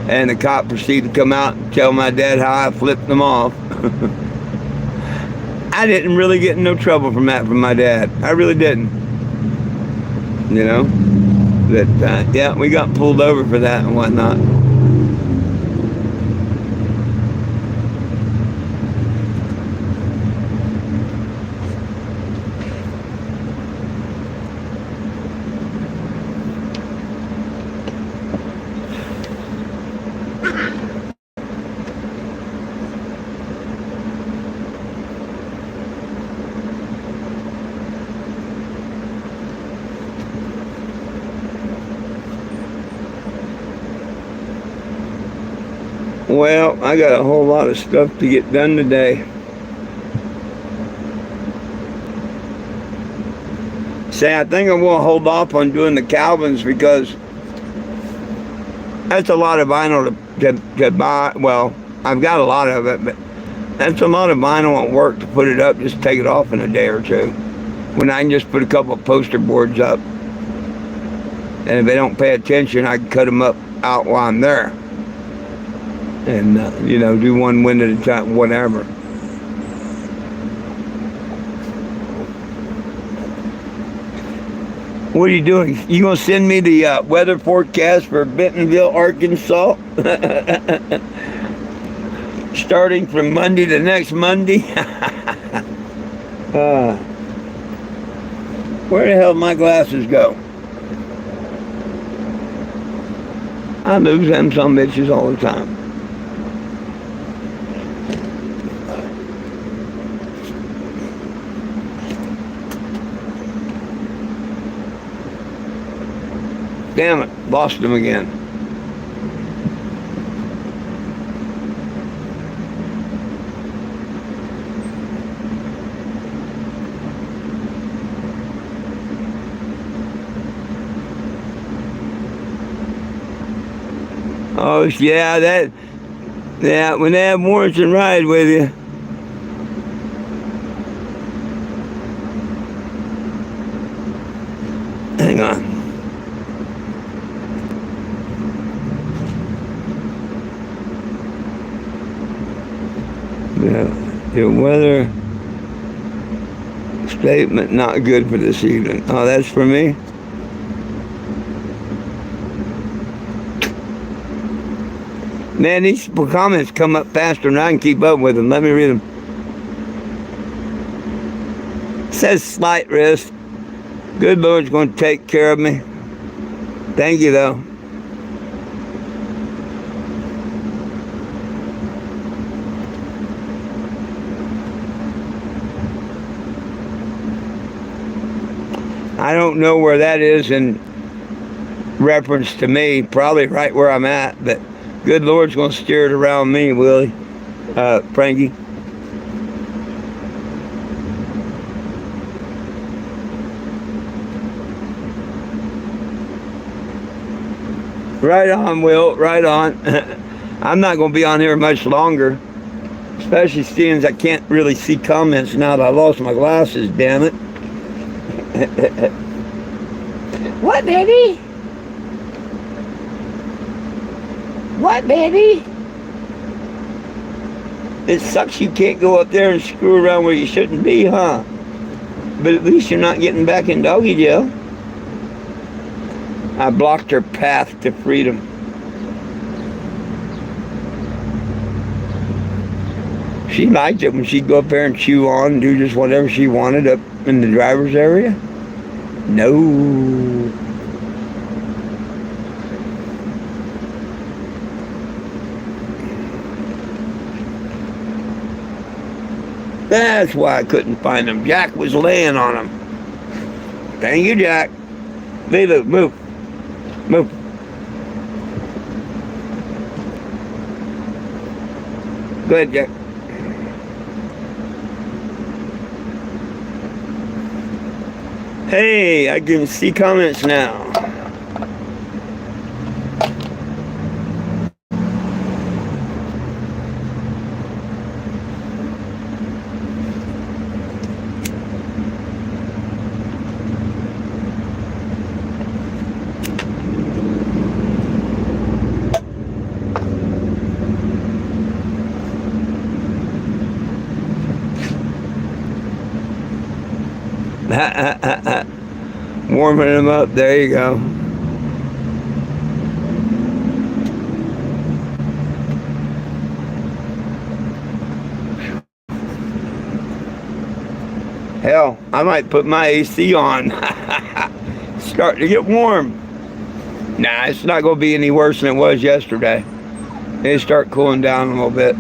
And the cop proceeded to come out and tell my dad how I flipped them off. I didn't really get in no trouble from that from my dad. I really didn't. You know, but yeah, we got pulled over for that and whatnot. Well, I got a whole lot of stuff to get done today. Say, I think I'm going to hold off on doing the Calvins because that's a lot of vinyl to buy. Well, I've got a lot of it, but that's a lot of vinyl at work to put it up, just take it off in a day or two. When I can just put a couple of poster boards up. And if they don't pay attention, I can cut them up out while I'm there. And, you know, do one window at a time, whatever. What are you doing? You gonna send me the weather forecast for Bentonville, Arkansas? Starting from Monday to next Monday? Where the hell did my glasses go? I lose them some bitches all the time. Damn it, lost them again. Oh, yeah, when they have Morrison ride with you. Hang on. The weather statement not good for this evening. Oh, that's for me? Man, these comments come up faster than I can keep up with them. Let me read them. says slight risk. Good Lord's going to take care of me. Thank you, though. I don't know where that is in reference to me, probably right where I'm at, but good Lord's going to steer it around me, will he? Frankie? Right on, Will, right on. I'm not going to be on here much longer, especially seeing as I can't really see comments now that I lost my glasses, damn it. What, baby? What, baby? It sucks you can't go up there and screw around where you shouldn't be, huh? But at least you're not getting back in doggy jail. I blocked her path to freedom. She liked it when she'd go up there and chew on and do just whatever she wanted up in the driver's area. No. That's why I couldn't find him. Jack was laying on him. Thank you, Jack. Lulu, move. Move. Go ahead, Jack. Hey, I can see comments now. Warming them up, there you go. Hell, I might put my AC on. Starting to get warm. Nah, it's not going to be any worse than it was yesterday. It'll start cooling down a little bit.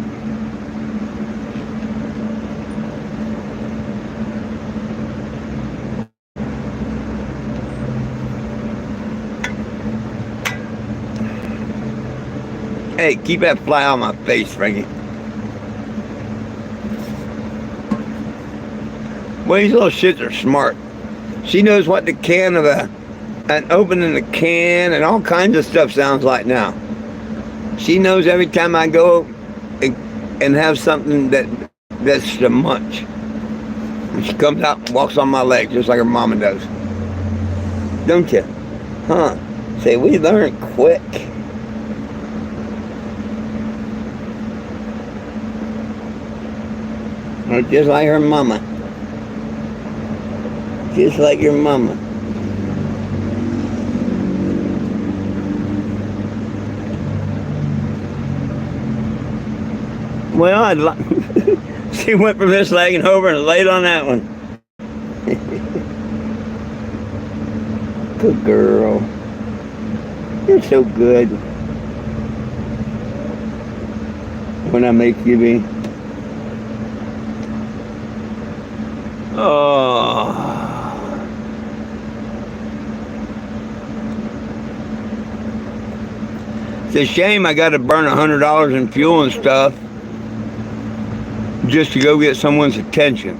Hey, keep that fly on my face, Frankie. Well, these little shits are smart. She knows what the can of an opening the can and all kinds of stuff sounds like now. She knows every time I go and have something that's too much. And she comes out and walks on my leg just like her mama does. Don't you? Huh? Say, we learn quick. Just like her mama. Just like your mama. Well, she went from this leg and over and laid on that one. Good girl. You're so good. When I make you be. Oh. It's a shame I got to burn $100 in fuel and stuff just to go get someone's attention.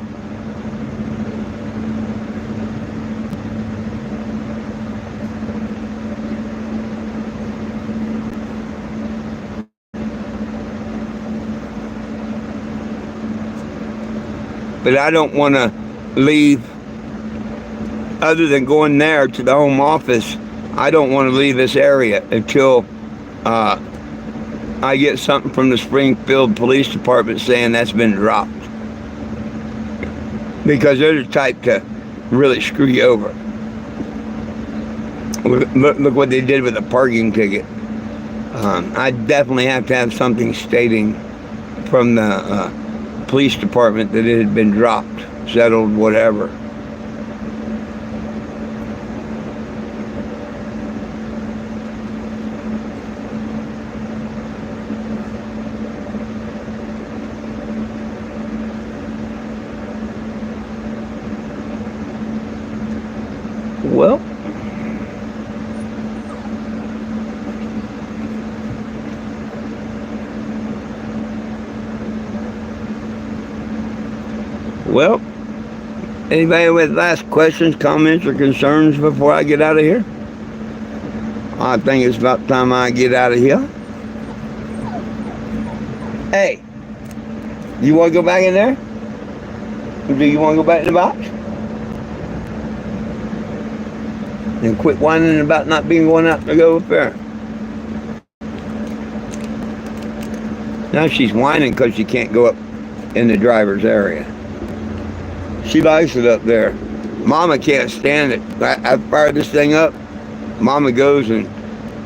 But I don't want to leave, other than going there to the home office, I don't want to leave this area until I get something from the Springfield Police Department saying that's been dropped. Because they're the type to really screw you over. Look what they did with the parking ticket. I definitely have to have something stating from the police department that it had been dropped, settled, whatever. Well, anybody with last questions, comments, or concerns before I get out of here? I think it's about time I get out of here. Hey, you want to go back in there? Or do you want to go back in the box? And quit whining about not being going out to go up there. Now she's whining because she can't go up in the driver's area. She likes it up there. Mama can't stand it. I fire this thing up. Mama goes and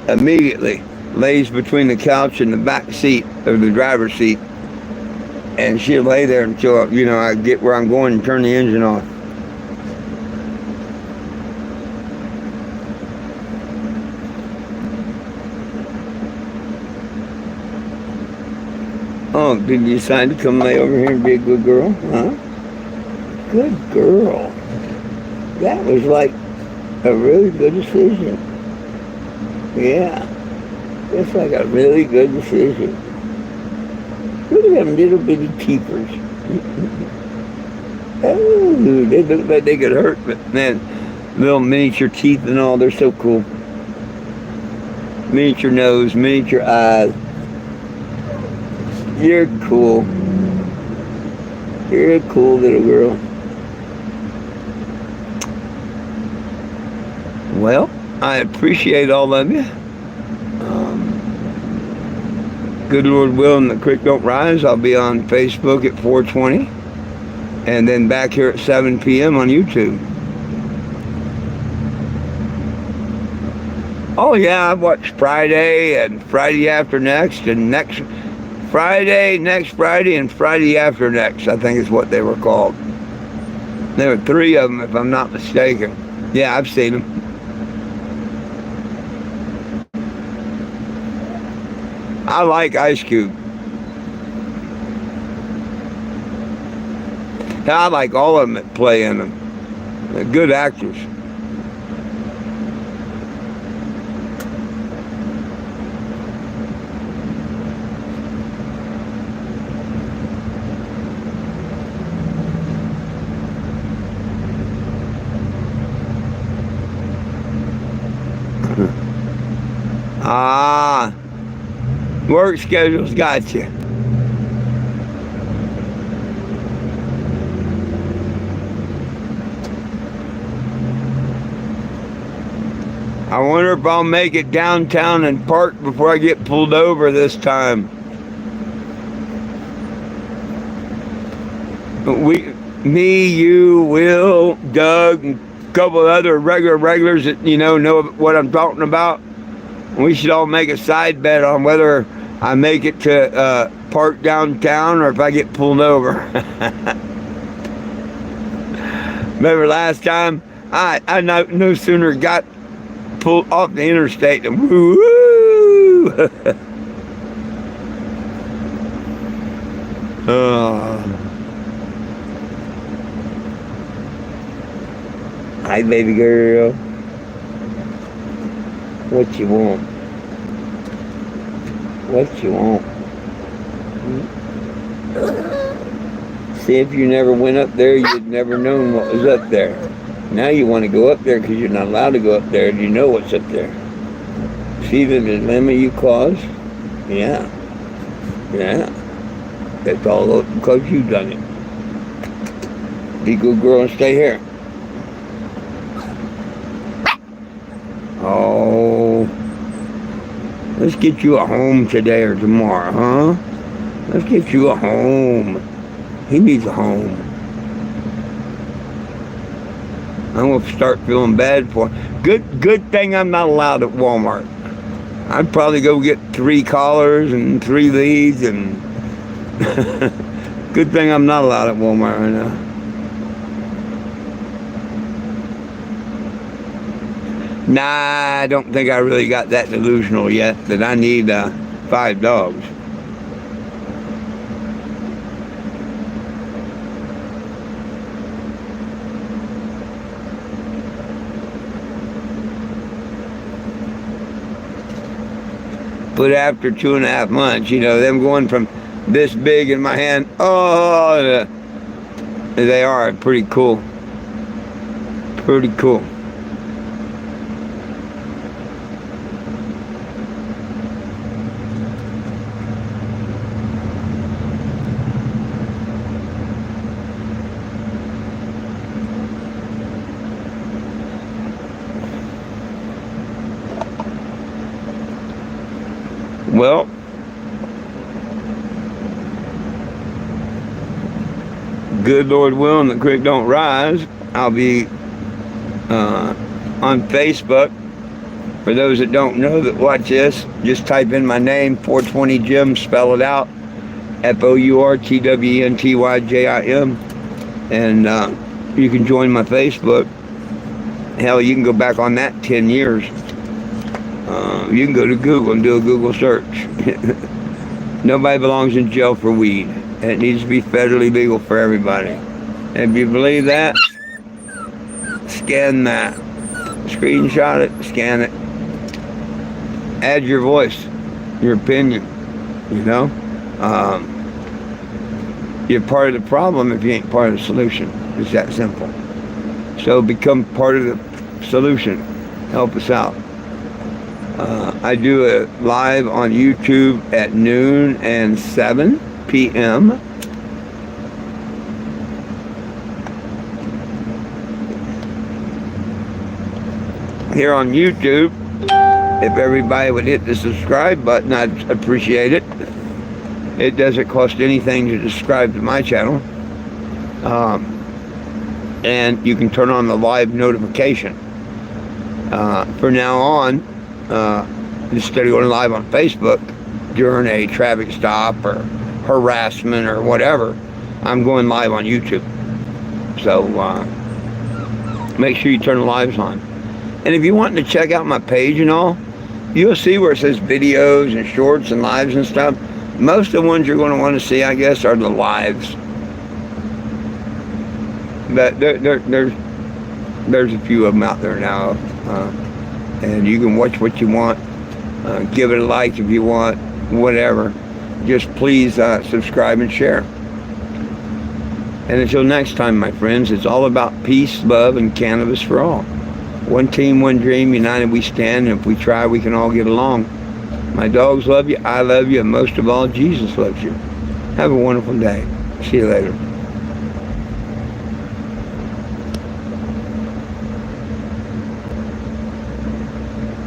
immediately lays between the couch and the back seat of the driver's seat. And she'll lay there until, I get where I'm going and turn the engine off. Oh, did you decide to come lay over here and be a good girl? Huh? Good girl. That was like a really good decision. Yeah. That's like a really good decision. Look at them little bitty teepers. Oh, they look like they could hurt, but man, little miniature teeth and all, they're so cool. Miniature nose, miniature eyes. You're cool. You're a cool little girl. Well, I appreciate all of you. Good Lord willing, the creek don't rise. I'll be on Facebook at 4:20, and then back here at 7 p.m. on YouTube. Oh yeah, I watched Friday and Friday after next and next Friday, and Friday after next, I think is what they were called. There were 3 of them, if I'm not mistaken. Yeah, I've seen them. I like Ice Cube. I like all of them that play in them. They're good actors. Work schedule's got you. I wonder if I'll make it downtown and park before I get pulled over this time. Me, you, Will, Doug, and a couple of other regulars that know what I'm talking about. We should all make a side bet on whether I make it to park downtown or if I get pulled over. Remember last time? I no sooner got pulled off the interstate than woo! Hi, baby girl. What you want? What you want? See, if you never went up there, you'd never known what was up there. Now you want to go up there because you're not allowed to go up there and you know what's up there. See the dilemma you caused? Yeah. Yeah. That's all because you done it. Be a good girl and stay here. Oh, let's get you a home today or tomorrow, huh? Let's get you a home. He needs a home. I'm going to start feeling bad for him. Good thing I'm not allowed at Walmart. I'd probably go get 3 collars and 3 leads, and good thing I'm not allowed at Walmart right now. Nah, I don't think I really got that delusional yet that I need 5 dogs. But after 2.5 months, them going from this big in my hand, They are pretty cool. Pretty cool. Well, good Lord willing, the creek don't rise. I'll be on Facebook. For those that don't know that watch this, just type in my name, 420 Jim, spell it out, FOURTWENTYJIM, and you can join my Facebook. Hell, you can go back on that 10 years. You can go to Google and do a Google search. Nobody belongs in jail for weed. It needs to be federally legal for everybody. And if you believe that, scan that. Screenshot it, scan it. Add your voice, your opinion, you know? You're part of the problem if you ain't part of the solution. It's that simple. So become part of the solution. Help us out. I do it live on YouTube at noon and 7 p.m. Here on YouTube, if everybody would hit the subscribe button, I'd appreciate it. It doesn't cost anything to subscribe to my channel. And you can turn on the live notification. From now on, instead of going live on Facebook during a traffic stop or harassment or whatever, I'm going live on YouTube. So make sure you turn the lives on. And if you want to check out my page and all, you'll see where it says videos and shorts and lives and stuff. Most of the ones you're going to want to see, I guess, are the lives. But there's a few of them out there now. And you can watch what you want. Give it a like if you want, whatever. Just please subscribe and share. And until next time, my friends, it's all about peace, love, and cannabis for all. One team, one dream, united we stand, and if we try, we can all get along. My dogs love you, I love you, and most of all, Jesus loves you. Have a wonderful day. See you later.